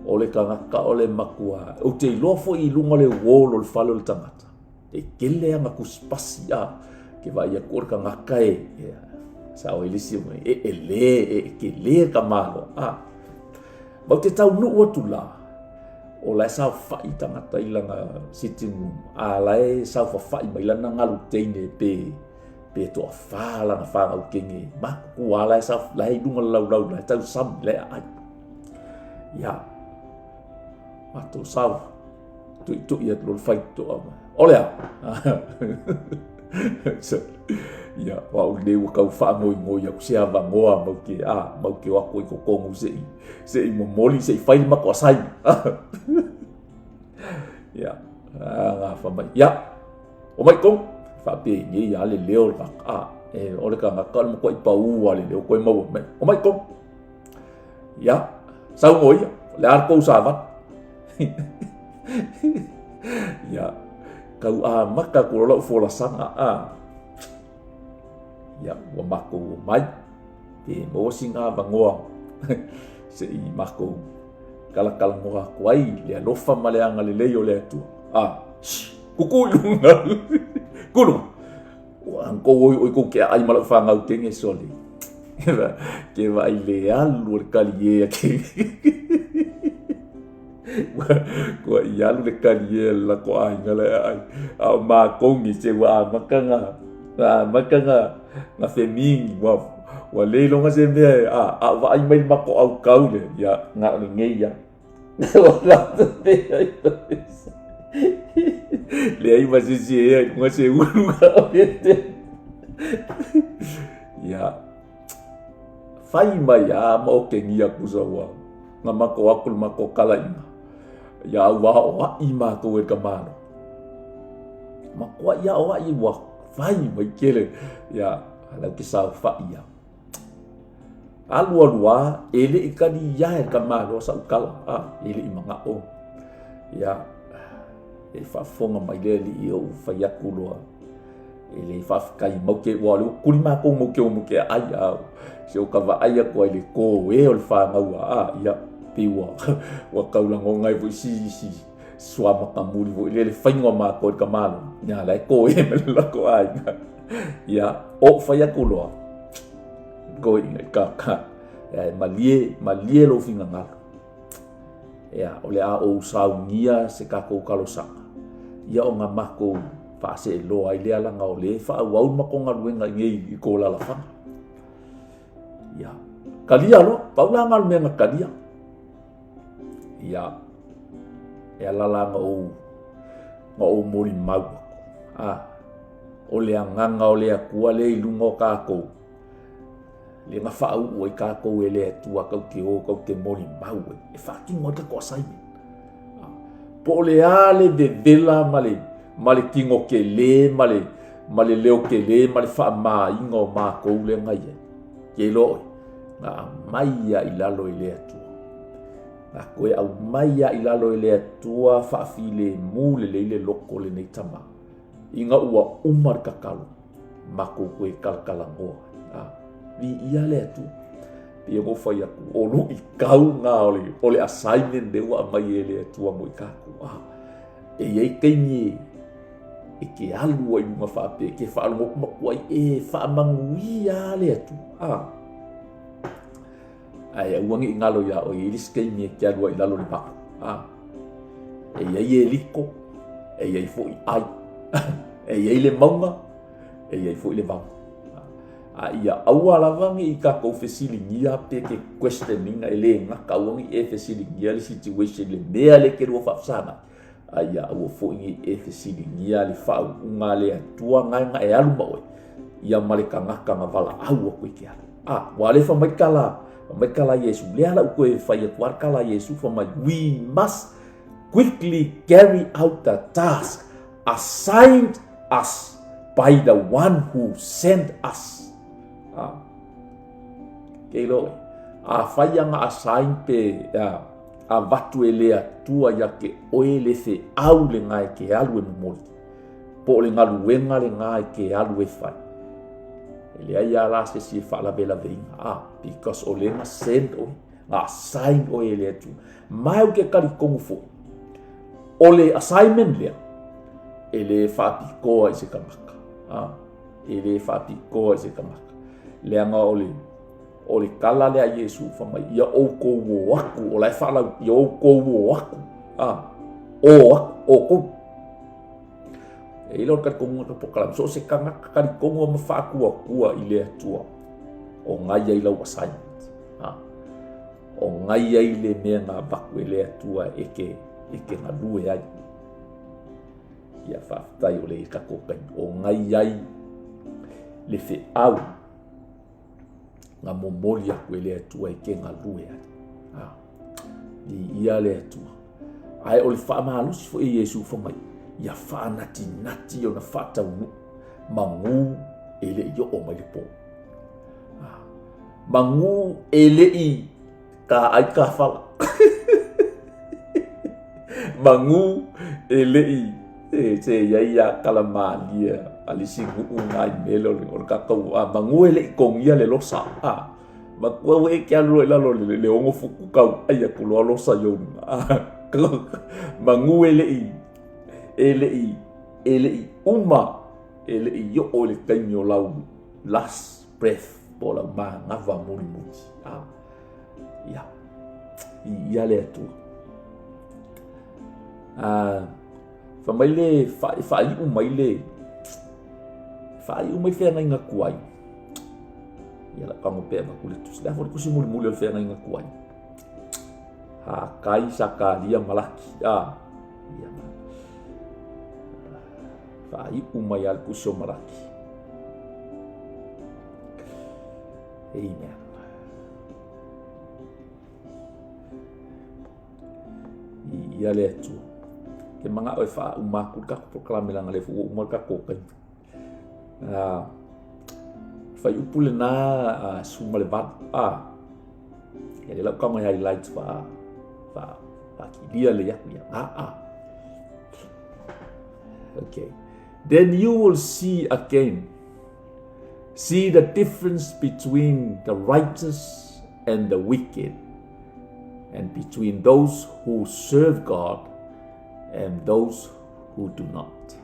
o le kagaka o le makua o te iloa foʻi i luga le uolo le fale o le tagata e kele aga kusipasi ke vai aku o le kagaka sa o ilisi e lē e ke lē kamalo mau te taunuu atu la o lae saofaʻi tagata i laga sitting room a lae saofafaʻi mai lana galu teine pe toʻafā laga fagaukege maku a lae iluga lalaulau lae tausami lae aai ia matou sao tuʻituʻi atu lo le faitoʻa o lea ia wa o le ka fa ngoi aku se ava ngoa mau ke wa ko kongu se I momoli se fai ma ko sai ia nga fa mai ia o mai ko fa pe ni ya le leo ka o le ka ka mo ko I pa u wa le leo ko mau mai o mai ko ia sau ngoi le ar ko sa va ia kau maka ko lo fo la sanga ya wa mako mai te mo singa bangoa se I mako kala moa ko ai le lofa maleanga le leio le tu kukulunga kulu wa ko oi ko ke ai mala fa ngau tenge soli ke va I le alu le kalie ke ko ia lu le kalie la ko ai ngale ai ma kongi se wa makanga na femingi wa leilo nga se me wa ai mai mako au kaule ya nga ngei ya le ai ma se nga se ulu ya fai mai ya mo ke ngia kuzawa nga mako akul mako kala ina ya wa ima ko e kamano mako ya wa I wa fai mai kele ya ala ke sa fa ia alua ele ikani ya ka malo sa kala ele imanga o ya e fa fonga mai le li o fa ya kulo ele fa kai mo ke wa lu kulima ko mo ke ai se o ka va ai ko ele ko e o fa nga ya piwa wa kaula ngai vo si sua makamuri vo le fainga ma ko ka malo nya la ko e me la ko ai ya o fa ya kulo go ka malie lo finga ngal ya ole o saungia se ka ko kalosa ya o nga mako fa se lo ai le ala nga ole fa wa ma ko nga luenga ngai ko la fa ya kalia lo paula ngal me nga kalia ya la nga o mori mau ole nganga ole akua le lungo ka ko le nga fa o ka ko ele tua ka ke mori mau e fa ki mo ka ko sai po le ale de vela male kingo ke le male leo ke le male fa ma ingo ma ko le ngai ke lo na mai ya ilalo ile tua na koe au mai ya ilalo ile tua fa file mu le loko le nei tama inga ua umar kakalo mako koe kalkalangoa vi ia le tu pia mo fa ya o lu I kau nga ole assignment de wa mai ele tua mo kaku e ye kenyi e ke alu ai ma fa pe ke fa mo ko e fa mangui ya le tu ai wangi ngalo ya o iris kenyi ke alu ai lalo le pa e ye liko e ye fo ai e ye le maunga e ye fo le bang ia aua lavangi I ka ko fesilingia pe ke questioning ele nga ka wangi e fesilingia le situation le mea le ke ro fa sana ia o fo e fesilingia le fa unga le tua nga e alu ba ia male kanga vala au ko ke wale fa mai kala Yesu le ala ko e fa ia war kala Yesu fa mai we must quickly carry out the task assigned us by the one who sent us kelo faya nga assign pe a vatu elea tua ya ke oele fe au le ngai ke alu e mo po le ngaluenga le ngai ke alu e fai ele ia la se si fa la bela venga because ole nga send assign oele tu mai ke kali kongu fo ole assignment le ele fa piko ai se kamaka ele fa piko ai se kamaka le anga ole kala le a Yesu fa mai ia o ko wo aku o lai fala ia o ko wo aku o ko e lo ka ko mo to kala so se kanga ka ko mo ma fa ku I le tua o ngai ai lo wasai o ngai ai le me na ba ku le tua e ke na due ai ia fa tai ole ka ko o ngai ai le fe au nga momoli aku ele atua I ke galue I ia le atua ai o le whaamalosi fo Iesu whamai ia whaanati o na whaataunu mangu ele I o mai le po mangu ele I ka ai ka whala mangu ele I te ia kalamalia alisingu ungai melo o ka kau mangu ele I kongia le losa makua we kia lo lalo le ongo fuku kau ai aku lo losa yo mangu ele I uma ele I yo o le kainyo lau last breath po la ma ngava muri muti ia le atu famaile fai umaile fea ngai ngakuai ia la kango pe ma kule tus la fo kusi muli fea ngai ngakuai kai sakalia malaki ia fai umai al kuso malaki amen ia le atu ke manga o fa umaku ka proklame langa le fu umal ka ko kai fai upule na suma le bat ya le ka mai highlights fa ki dia le ya okay then you will see the difference between the righteous and the wicked, and between those who serve God and those who do not.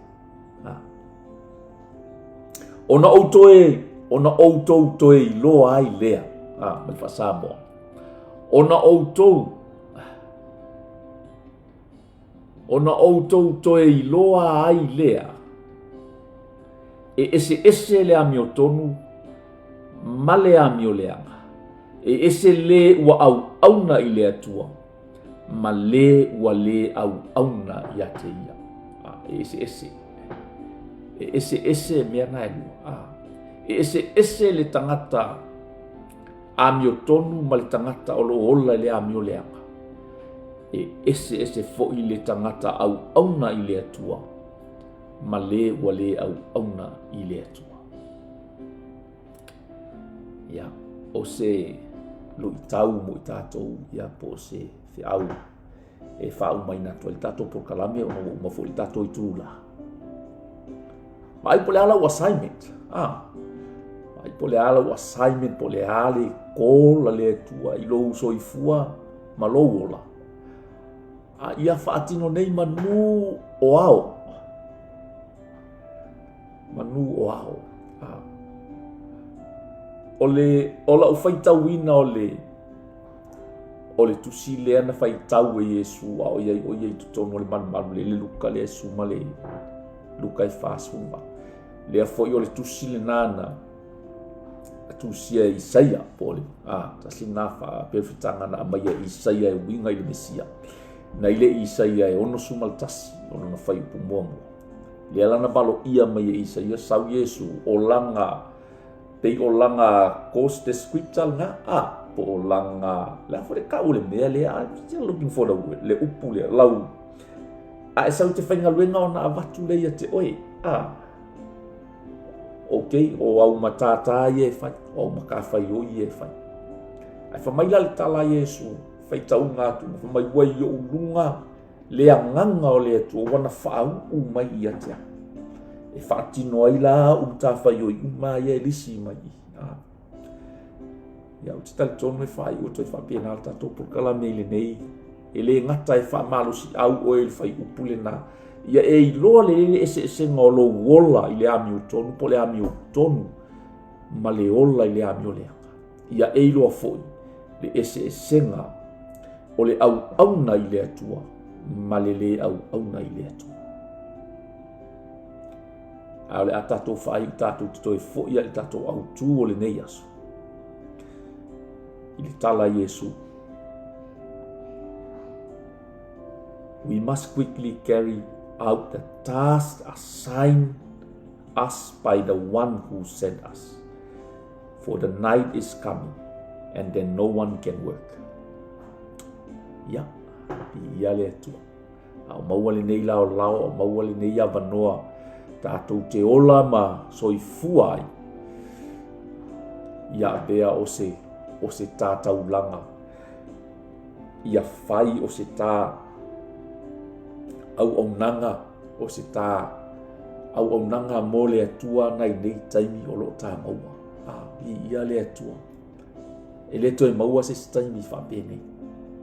Ona outou toe loa ai lea. Mai whasamo. Ona outou toe loa ai lea. E ese le amio tonu, ma le amio leanga. E ese le ua auna I le atua, ma le ua le auna I ate ia. E ese mea nai lua. E ese le tangata amio tonu ma le tangata ola le amio leanga. E ese fo I le tangata auna I le atua, ma le ua le auna I le atua. Ia, o se lo I tau mo I tātou ia po se au e whau mai na tua I tātou por kalame o ma fo I tātou I tūla. Ma ai po le ala o assignment. Ai po le ala o assignment po le ale kola le tua I lo so I fua ma lo ola. Ia whaatino nei manu o ao. Ola o whaitau ina o le tusi lea na whaitau e Yesu o iei tutono le manu le luka le Yesu ma le luka I whāsuma. Lea foi o le tusi le nana tusi e Isaia po le tasi nā wha perfitanga na amaya Isaia e winga I le Mesia. Na ile Isaia e ono sumal tasi ono na whai upu muamua. Le alana balo ia mai Isaia sau Yesu o langa course the scripture nga po o langa la for ka ule mea le still looking for the word le upu le lau e sau te whainga luenga o na avatu le ia te oe okay o au matata ye fai o makawhai o ye fai ai whamaila le tala Yesu fai tau ngātu whamai wai o ulunga le anganga o le atu o wana whaau umai ia tea e whaatino ai la umtawhai o umai e lisi mai ia o te tali tono e whai o toi whapena al tato por kalame le nei e le ngata e whamalosi au o e whai upule na ia e iloa le ese ngolo wola I le ami o tonu po le ami o tonu ma le ola I le ami o leanga ia e iloa foi le ese nga o le auna I le atua ma le auna I le atua a le atato fai tato to e foi ia le tato au tu o le nei aso I le tala Yesu. We must quickly carry out the task assigned us by the one who sent us. For the night is coming, and then no one can work. Ia le atua. Au maua le nei lao lao, au maua le nei avanoa. Tātou te ola ma soifua ai. Ia bea o se tātau langa. Ia fai o se tā au nanga o se tā au nanga mo le atua nai nei taimi o lo tā maua. Ia le atua. E le toi maua se taimi whapene.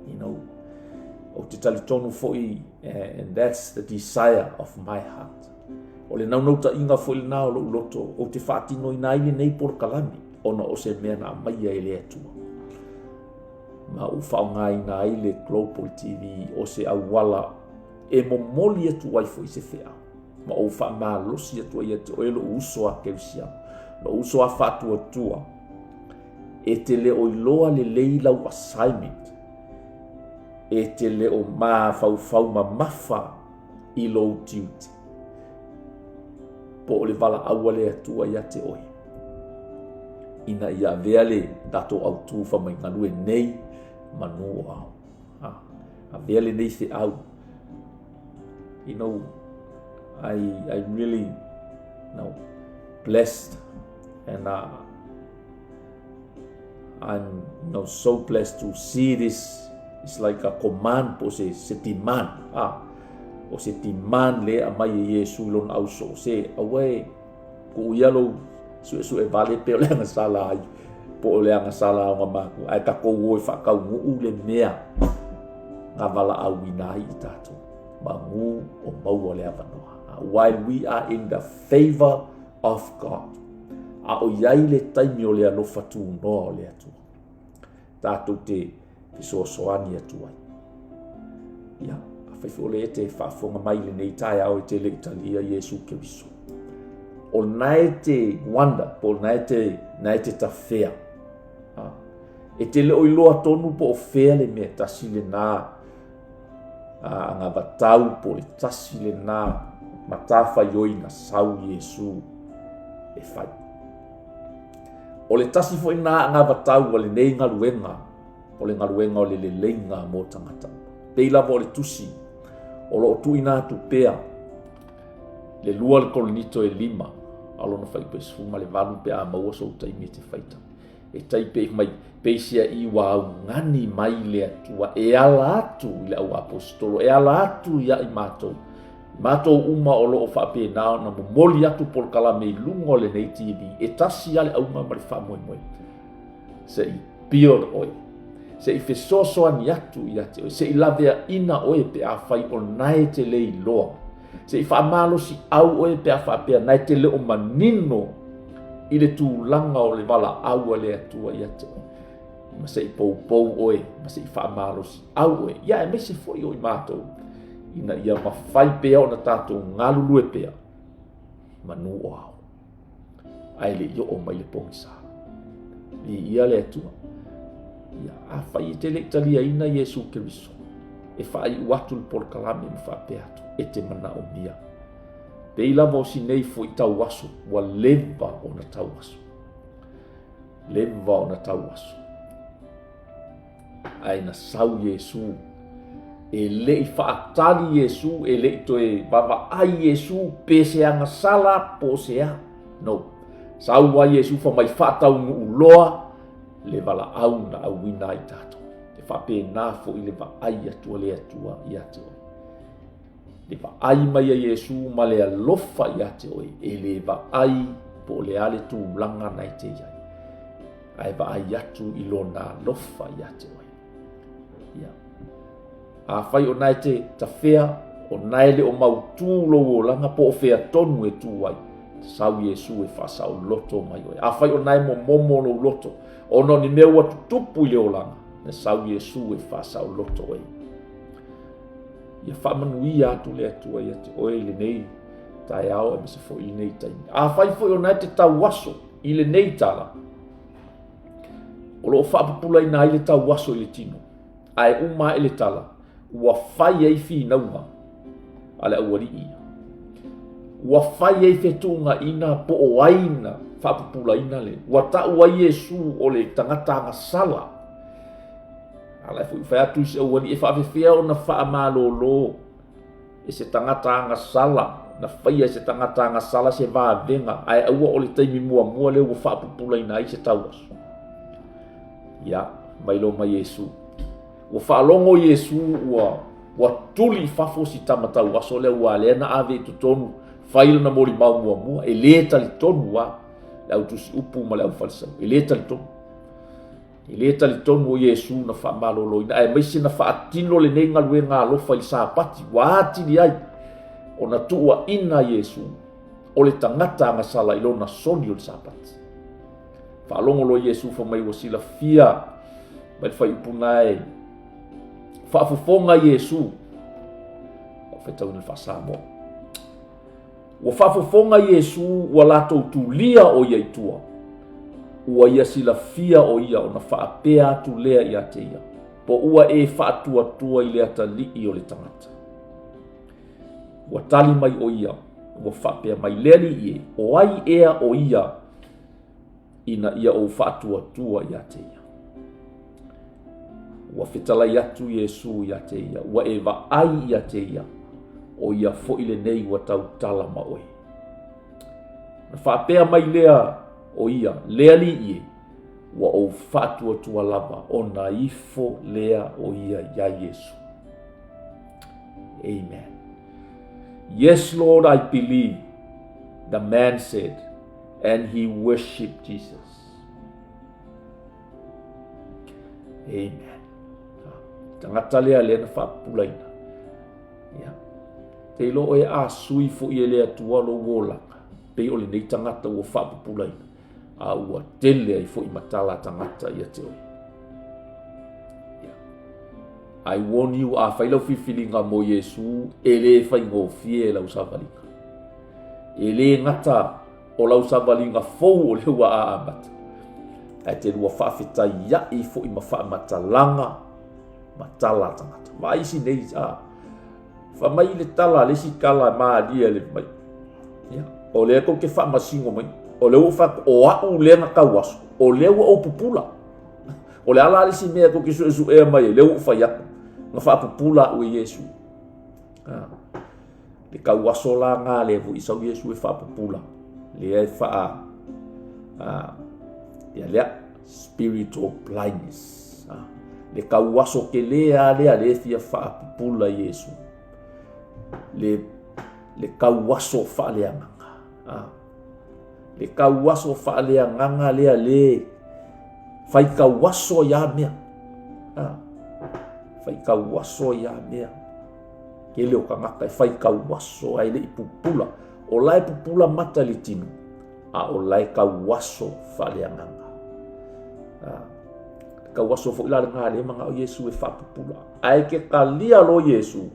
You know, o te talitonu foi, and that's the desire of my heart. O le naunau ta inga foi le nao lo loto, o te whaatino i nai le nei por kalami, ona o se mea na maia e le atua. Ma u whaonga i nai le Global TV, o se awala e momoli atu ai foi se whea. Ma o wha maa losi atu ai atu, o e lo usoa keusia, lo usoa whatu atua, e te le o iloa le leilau assignment, e te le o maa fau ma mafa i lo duty. Po o le vala aua le atua ia te oi. Ina ia vea le dato au tufa mai ngalue nei manu au. A vea le nei se au. You know, I really blessed, and I'm so blessed to see this. It's like a command po se timan. O se timan le a mai e Yesu lon au so se away ku yalo su e vale pe le nga sala ai po le nga sala nga maku ai ka ko wo fa ka u le mea nga vala au ina i tato ma mu o mau le avanoa. While we are in the favor of God, a o yai le taimi o le alofa tu no le atu tato te so soani atu ai ya Fole te whaafonga mai le nei tai au te le Italia Yesu Keriso. O nai te wanda, po nai te ta whea. E te le oiloa tonu po o whea le mea tasi le nā. Ngā watau po le tasi le nā. Matawha yoi na sau Yesu e whai. O le tasi fo ina ngā watau o le nei ngaruenga. O le ngaruenga o le leinga mo tangata. Peila po le tusi. O lo tu ina tu pea le lua le kolonito e 5 alo no fai pe suma le valu pe a maua so taimi te faita e tai pe mai pe sia i wa ngani mai le atua e ala atu le au apostolo e ala atu ia i mato uma o lo fa pe na na moli atu por kala me lungo le nei TV e tasi ale au ma fa moi se i pior oi se i fesoso ani atu ia te se i lavea ina oe pe a fai o nai te le loa se i whamalo si au oe pe a whapea nai te le o manino i le tūlanga o le wala aua le atua ia te oe ma se i pou oe ma se i whamalo si au oe ia e mese foi o i mātou ina ia mawhai pea o na tātou ngalulue pea manu o au ai le i o mai le pongisa i ia le atua ia a fai te le Italia ina Yesu Keriso e fai watu por kalame me fa peato e te mana o mia pe ila mo si nei fo i tau waso wa leva o na tau waso ai na sau Yesu e le i faatali Yesu e le i toe baba ai Yesu pe se anga sala po sea no sau wa Yesu fa mai fatau uloa le vala au na au wina i tato. Te whape nā fo i le va ai atua le atua i ate oi. Le va ai mai a Yesu ma le alofa i ate oi. E le va ai po le ale tu langa nai te iai. Ai va ai atu i lo nā alofa i ate oi. Ia. A whai o nai te ta whea o nai le o mautu lo o langa po o whea tonu e tu ai. Sau Yesu e whasau loto mai oi. A whai o nai mo momo lo loto. Ono ni mea watu tupu i leo langa. Na sau Yesu e whasau loto oi. Ia whamanui atu le atua i ate oi le nei. Tai ao e mese fo i nei taimi. A whai fo i o nai te tau waso i le nei tala. O loo whapapula i nai le tau waso i le tino. Ai uma i le tala. Ua whai ei whi nauma. Ale au ari ia. ua fai ai fetunga ina po o aina whapupula ina le. Ua tau ai Yesu o le tangata ngasala. Ala fu fa atu se wani e fa fe o na fa malolo e se tangata ngasala na fai se tangata ngasala se va venga ai au o le taimi mua le ua whapupula ina i se tauas. Ya, mai lo mai Yesu. Ua whaalongo Yesu ua tuli fafo si tamatau aso le ua le na ave tutonu fail na mori mau mua e le tali tonu wa le au tusi upu ma le au falsa e le tali tonu e le tali tonu o Yesu na wha malolo ina ai maisi na wha atino le nei ngalue ngā lofa i sāpati wa ati ni ai o na tua ina Yesu o le tangata ngasala ilo na soni o le sāpati whaalongo lo Yesu fa mai wasila fia mai whai upunai whaafufonga Yesu o whetau ni whasamo ua whaafufonga Yesu ua lato tulia o ia itua ua ia sila fia o ia o na whaapea atu lea i ate ia po ua e whaatua i lea talii o le tangata ua tali mai o ia ua whaapea mai lea li ie o ai ea o ia ina ia o whaatua i ate ia ua fetalai atu Yesu i ate ia ua e vaai i ate ia o ia fo ile nei ua tau tala ma oe na whaapea mai lea o ia lea li ie ua o whaatua lava o na ifo lea o ia ia Yesu. Amen. Yes, Lord, I believe, the man said, and he worshipped Jesus. Amen. Tangata lea lea na whaapulaina. Yeah. Te lo e a sui fo i lea tua lo wolanga. Pe o le nei tangata ua whaapulaina. A ua tele ai fo i matala tangata ia te oi. I warn you a whailau whiwhiringa mo Yesu e le whai ngō fie lau savalinga. E le ngata o lau savalinga fou o le ua a amata. Ai te lua whaafeta ia i fo i mawha matalanga matala tangata. Wa isi nei a whamai le tala le si kala maa lia le mai. O le ko ke wha masingo mai. O le ufa o au le na kawaso. O le ua o pupula. O le ala le si mea ko ke su e mai. Le ufa yaku. Nga wha pupula ue Yesu. Le kawaso la ngā le vo isau Yesu e wha pupula. Le e wha ia lea spiritual blindness. Le kawaso ke lea le fia wha pupula Yesu. Le kawaso wha lea nganga. Le kawaso wha lea nganga lea le whai kawaso ya mea. Whai kawaso ya mea. Ke leo ka ngaka e whai kawaso ai le i pupula. O lai pupula mata le tinu. O lai kawaso wha lea nganga. Kawaso fo ila ngā le manga o Yesu e wha pupula. Ai ke kalia lo Yesu.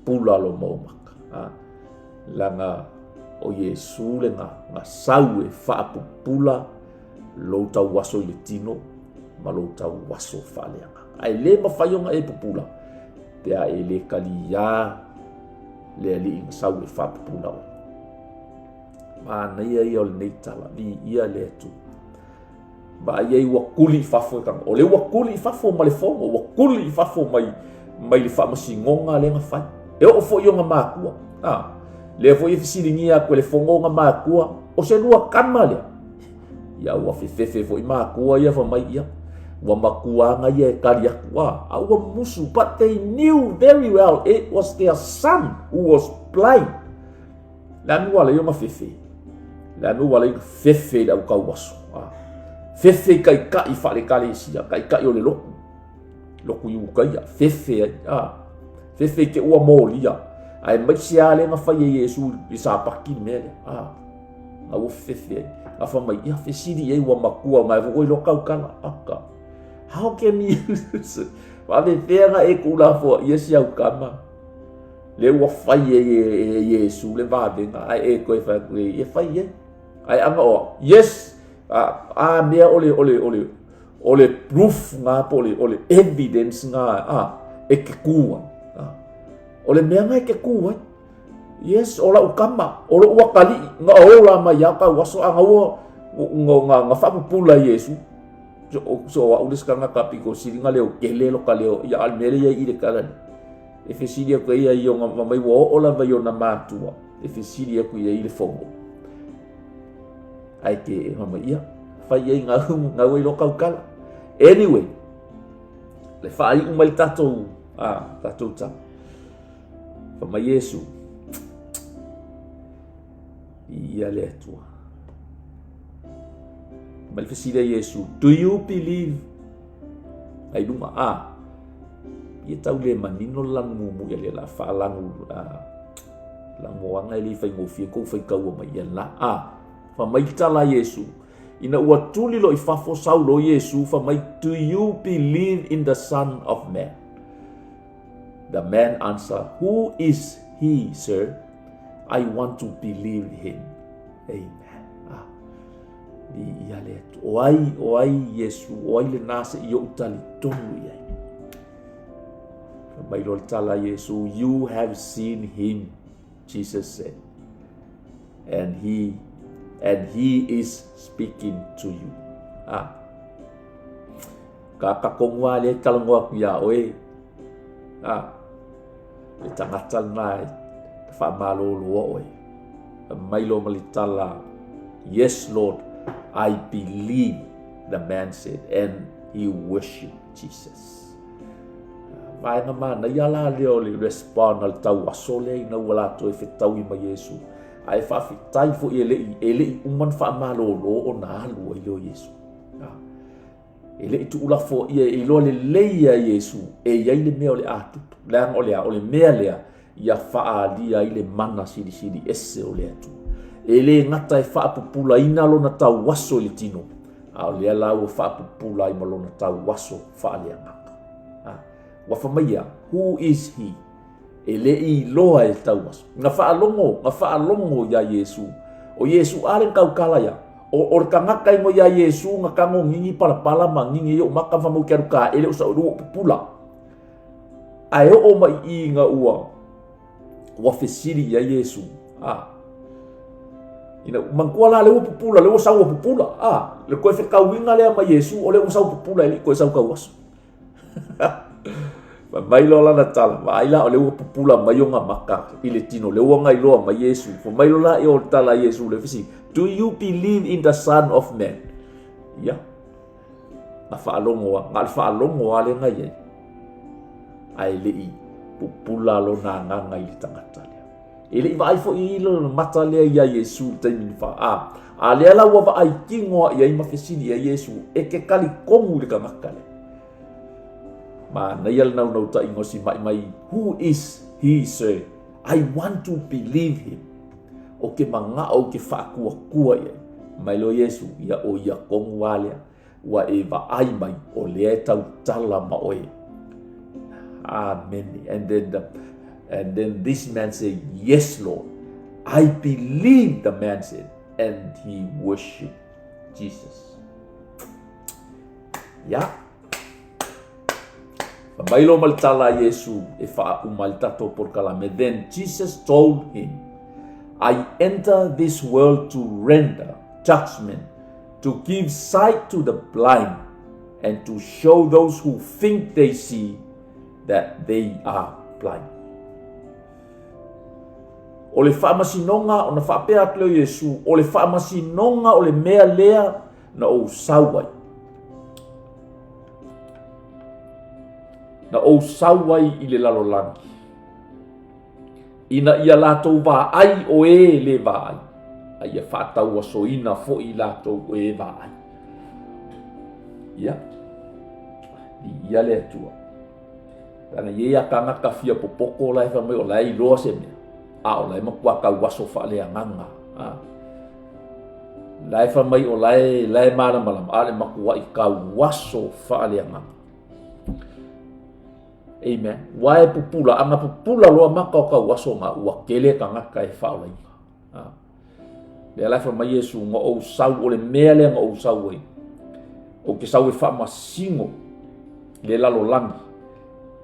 Pula lo maumaka. Langa o Yesu le ngā sau e wha pupula. Lo tau waso i le tino. Ma lo tau waso wha lea nganga. Ai le mawhaionga e pupula. Pea e le kalia le li inga sau e wha pupula o. Mana ia o le neitala. Ni ia le tu. Ba ia i wakuli fafo kang. O le wakuli fafo ma le fongo. Wakuli fafo mai le wha masingonga le nga whai. E o fo i o nga mākua. Le fo i fisiringia koe le fongo nga mākua. O se lua kama lea. Ia ua fefefe fo i mākua ia wha mai ia. Ua makuanga ia e kari akua. Ua musu. But they knew very well it was their son who was blind. Lanu wala i o ma fefe. Lanu wala i fefe la ukau waso. Fefe kai kai whare kare sia. Kai kai o le loku. Loku i ukai. Fefe. Fefe ke ua mōlia. Ai mai sia le nga whai e Yesu i sāpaki mele. Ua fefe. A whamai ia fesiri e ua makua. Ngai vukoi lokau kala. Aka. How can you use it? Wame whenga e kula fo ia si au kama. Le ua whai e Yesu le vābenga. Ai e koe whai koe e whai e. Ai anga o. Yes. Mea ole proof ngā po ole evidence ngā e ke kua. Ole mea ngā e ke kua. Yes, ola ukama, ola wakali, nga ola mayaka waso anga nga whapupula Yesu. So wa ulis kanga kapi ko siri nga leo kelelo ka leo ya almele ya ide kalan. If siri ko ya yo nga mai wo ola va yo na matua. If siri ko ya ile fongo. Ai ke mama ia fa ia nga we lo kala. Anyway, le fa ai umal tato tato ta. Fa ma Yesu. Ia le tua. Malfasida Yesu, do you believe? Ai dunga ia tau le manino langu mu ia le la fa langu langu wanga ili fai ngofia ko fai kau mai ia la fa mai tala Yesu ina ua tuli lo ifafo sau lo Yesu fa mai, do you believe in the Son of Man? The man answer, who is he, sir? I want to believe him. Amen. Ia le oai Yesu oai le nase i o utali tonu ia. Mai lo tala Yesu, you have seen him, Jesus said, and he is speaking to you. Kakakongwa le kalongwa ya oe. Le tangata nai fa malolo oe. Mai lo malitala, yes Lord, I believe, the man said, and he worshiped Jesus. Vai nga mana ia la leo le respond al tau asole ina wala to e tau i ma Yesu. Ai fa fitai fo ele uman fa malolo o na lu i lo Yesu. Ele tu ula fo ia i lo le leia Yesu e ia le mea o le atu. Lang o le mea lea ia fa alia i le mana sidi ese o le atu. Ele ngata e fa pupula ina lo na tau waso le tino. A le ala o fa pupula i malo na tau waso fa le ngaka. Wa fa mai, who is he? Ele i loa e tau waso. Nga fa alongo ya Yesu. O Yesu aren kau kala ya. O kangaka i mo ya Yesu nga kango ngingi pala mangingi yo maka fa mo keruka ele usa o pupula. Ai o mai i nga ua. Wa fesiri ya Yesu. Ina mangkuala le pupula le usau pupula le koe fe kawinga le ma Yesu o le usau pupula le koe sau kawas mai lo la natal mai la o le pupula mai nga maka ile tino le wanga i lo ma Yesu fo mai lo la e o tala Yesu le fisi, do you believe in the Son of Man? Ya fa alongo ale nga ye ai le i pupula lo na nga i tangata ele vai fo ilo mata le ya Yesu taimi fa ale ala wa ai kingo ya ima fesini ya Yesu e ke kali komu le kamakale ma na yal na ta ingosi mai, who is he, sir? I want to believe him. O ke manga o ke fa kua ya mai lo Yesu ya o ya komu wale wa e va ai mai o le tau tala ma oe. Amen. And then this man said, yes, Lord, I believe, the man said, and he worshiped Jesus. Ya. Bailo maltala Yesu e fa umaltato por kalame. Then Jesus told him, I enter this world to render judgment, to give sight to the blind, and to show those who think they see that they are blind. O le whaamasinonga o na whaapea atleo Yesu, o le whaamasinonga o le mea lea na o sauai. Na o sauai i le lalolangi. Ina ia lātou wā ai o e le wā ai. Ai e whātau aso ina fo i lātou o e wā ai. Ia. Ia le atua. Tana ia ka ngaka fia popoko lai whamai o lai loa se mea. O lai makua kau waso wha le anganga. Lai whamai o lai mana malam. Ale makua i kau waso wha le anganga. Amen. Wae pupula. Anga pupula loa maka o kau waso ngā ua kele ka ngaka e wha o lai. Le lai whamai Yesu ngā o sau o le mea le ngā o sau e. O ke sau e wha masingo le lalo langi.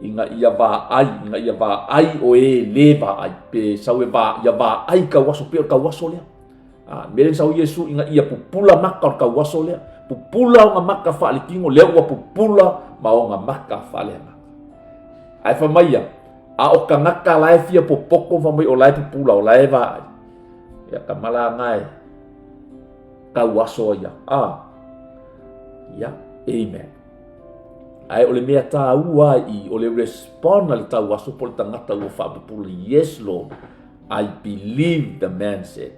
inga ia va ai o e le va ai pe sau ia va ai ka waso pe ka waso le mele sau Yesu inga ia pupula maka ka waso le pupula nga maka fa le kingo le wa pupula ma o nga maka fa le ai fa mai a o ka ngaka lai fia popoko fa mai o lai pupula o lai va ya ka mala ngai ka waso ya amen. Ai ole mea tā ua I ole respond ale tā waso po le tangata ua whapupula. Yes, Lord, I believe the man said,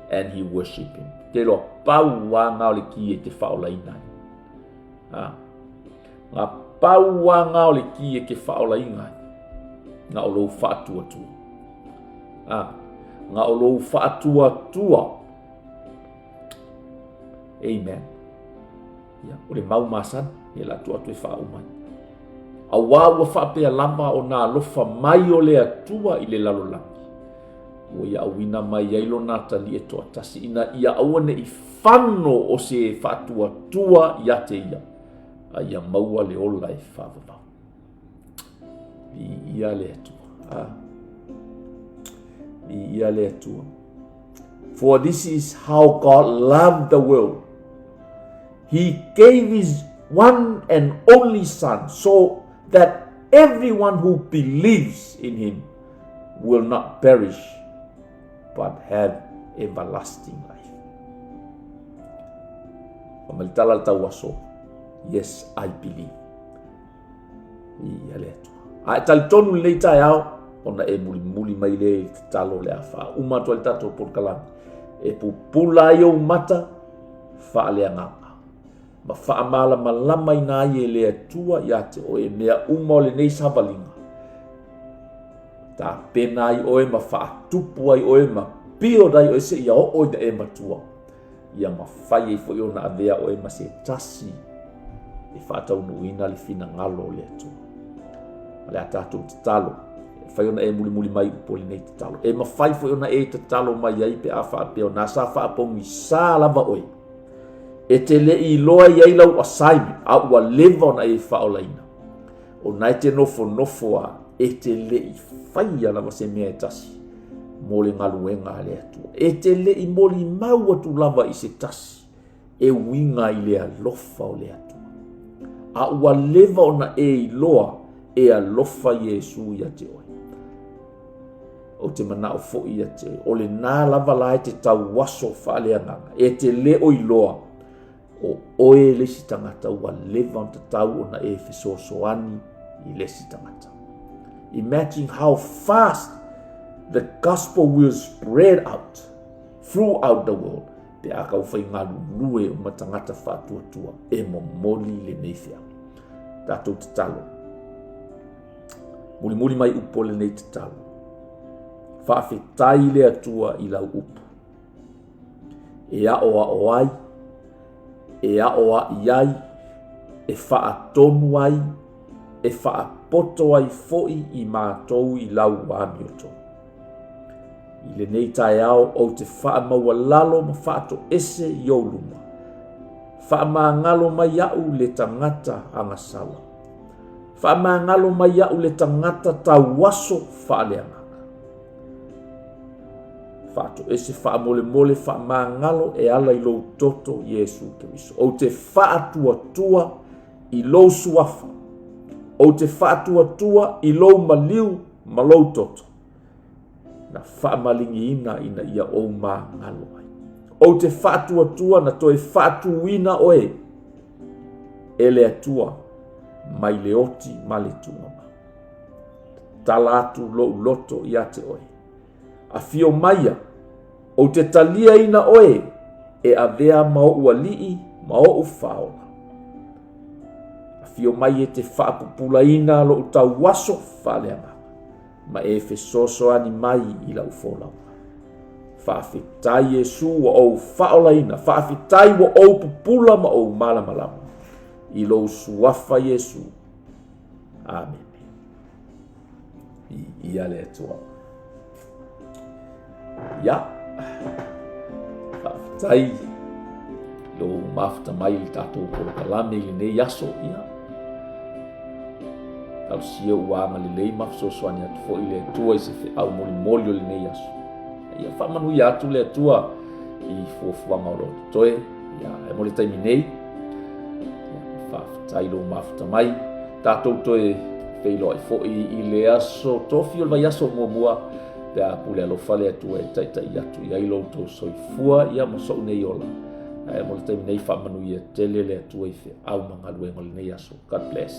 and he worshiped him. Te loa pau wā ngā ole ki e te whaolaina. Ngā pau wā ngā ole ki e ke whaolaina. Ngā o lou whaatua tua. Ngā o lou whaatua tua. Amen. Ole mau masan. E la tua tu e wha umai. A wā ua whapea lama o nā lofa mai o le atua I le lalolangi. O ia awina mai ailo nā tali e toa tasi ina ia awane I whano o se whaatua tua ia te ia. A ia maua le ola e whawawau. I ia le atua. I ia le atua. For this is how God loved the world. He gave His one and only Son, so that everyone who believes in Him will not perish, but have everlasting life. Pamalitala tawaso. Yes, I believe. Ai talitonu leita yao ona e muli mai le talo le afa. Uma to tato por kalami. E pupula yo mata fa le nga. Ma whaamala malama I nā I e lea tua I ate o e mea uma o le nei savalinga. Tā pena I oe ma whaatupu ai oe ma pio dai oe se ia o oi da e matua. Ia ma whai e fo I ona avea oe ma se tasi. E whaatau nuina le fina ngalo o lea tua. Ma lea tātou te talo. E whai ona e muli mai upo le nei te talo. E ma whai fo I ona e te talo mai ai pe a whaapeo. Nā sa whaapongi sā lava oe. E te le I loa I ai lau assignment a ua leva ona e whaolaina. O nai te nofo a e te le I whai ala ma se mea e tasi. Mo le ngaluenga le atua. E te le I moli mau atu lava I se tasi. E winga I le alofa o le atua. A ua leva ona e I loa e alofa Yesu ia te oe. O te mana o fo ia te oe. O le nā lava la e te tau waso whaalea nganga. E te le o I loa. O oe lesi tangata ua leva on te tau ona e fesoasoani I lesi tangata. Imagine how fast the gospel will spread out throughout the world. Te aka uwhai ngā lulue o matangata whātua e momoli le neifia. Tātou te talo. Muli mai upo le nei te talo. Whaafetai le atua I lau upo. E a oai. E a oa iai, e whaatonu ai, e whaapoto ai foi I mātou I lau wāmioto. I le nei tae ao o te whaamaua lalo ma whaato ese I o luma. Whaamangalo mai au le tangata angasala. Whaamangalo mai au le tangata tawaso whaaleanga. Whaato ese whaamole whaamangalo e ala I lou toto Yesu Keriso. O te whaatua I lou suafa. O te whaatua I lou maliu ma lou toto. Na whaamalingi ina ia o mangalo ai. O te whaatua na toe whaatuina oe. E le atua mai le oti ma le tuama. Talatu lou loto I ate oe. A fio maia, o te talia ina oe, e avea mao ua lii, mao u whaola. A fio mai e te whaapupula ina lo utau waso whaleanga, ma e fesoso ani mai I lau wholau. Whaafetai Yesu wa o whaola ina, whaafetai wa o pupula ma o malamalama. I lo suafa Yesu. Amen. I ale atua. Ya, whaafitai, lo mafta mai I tātou koro kalame I nei yaso ia. au sia uanga le lei mafsosoani atu fo ile tua i se au moli o le nei aso ia whamanu i atu le atua i fuafuanga o lo toe ia e mo le taimi nei whaafatai lo mafuta mai tātou toe feilo ai fo i le aso tofi o le vai aso mua pe a pule alofa le atua e taitai atu ia i loutou soifua ia mo so'u nei ola mo le taimi nei whamanu i tele le atua i au magaluega o lenei aso. God bless.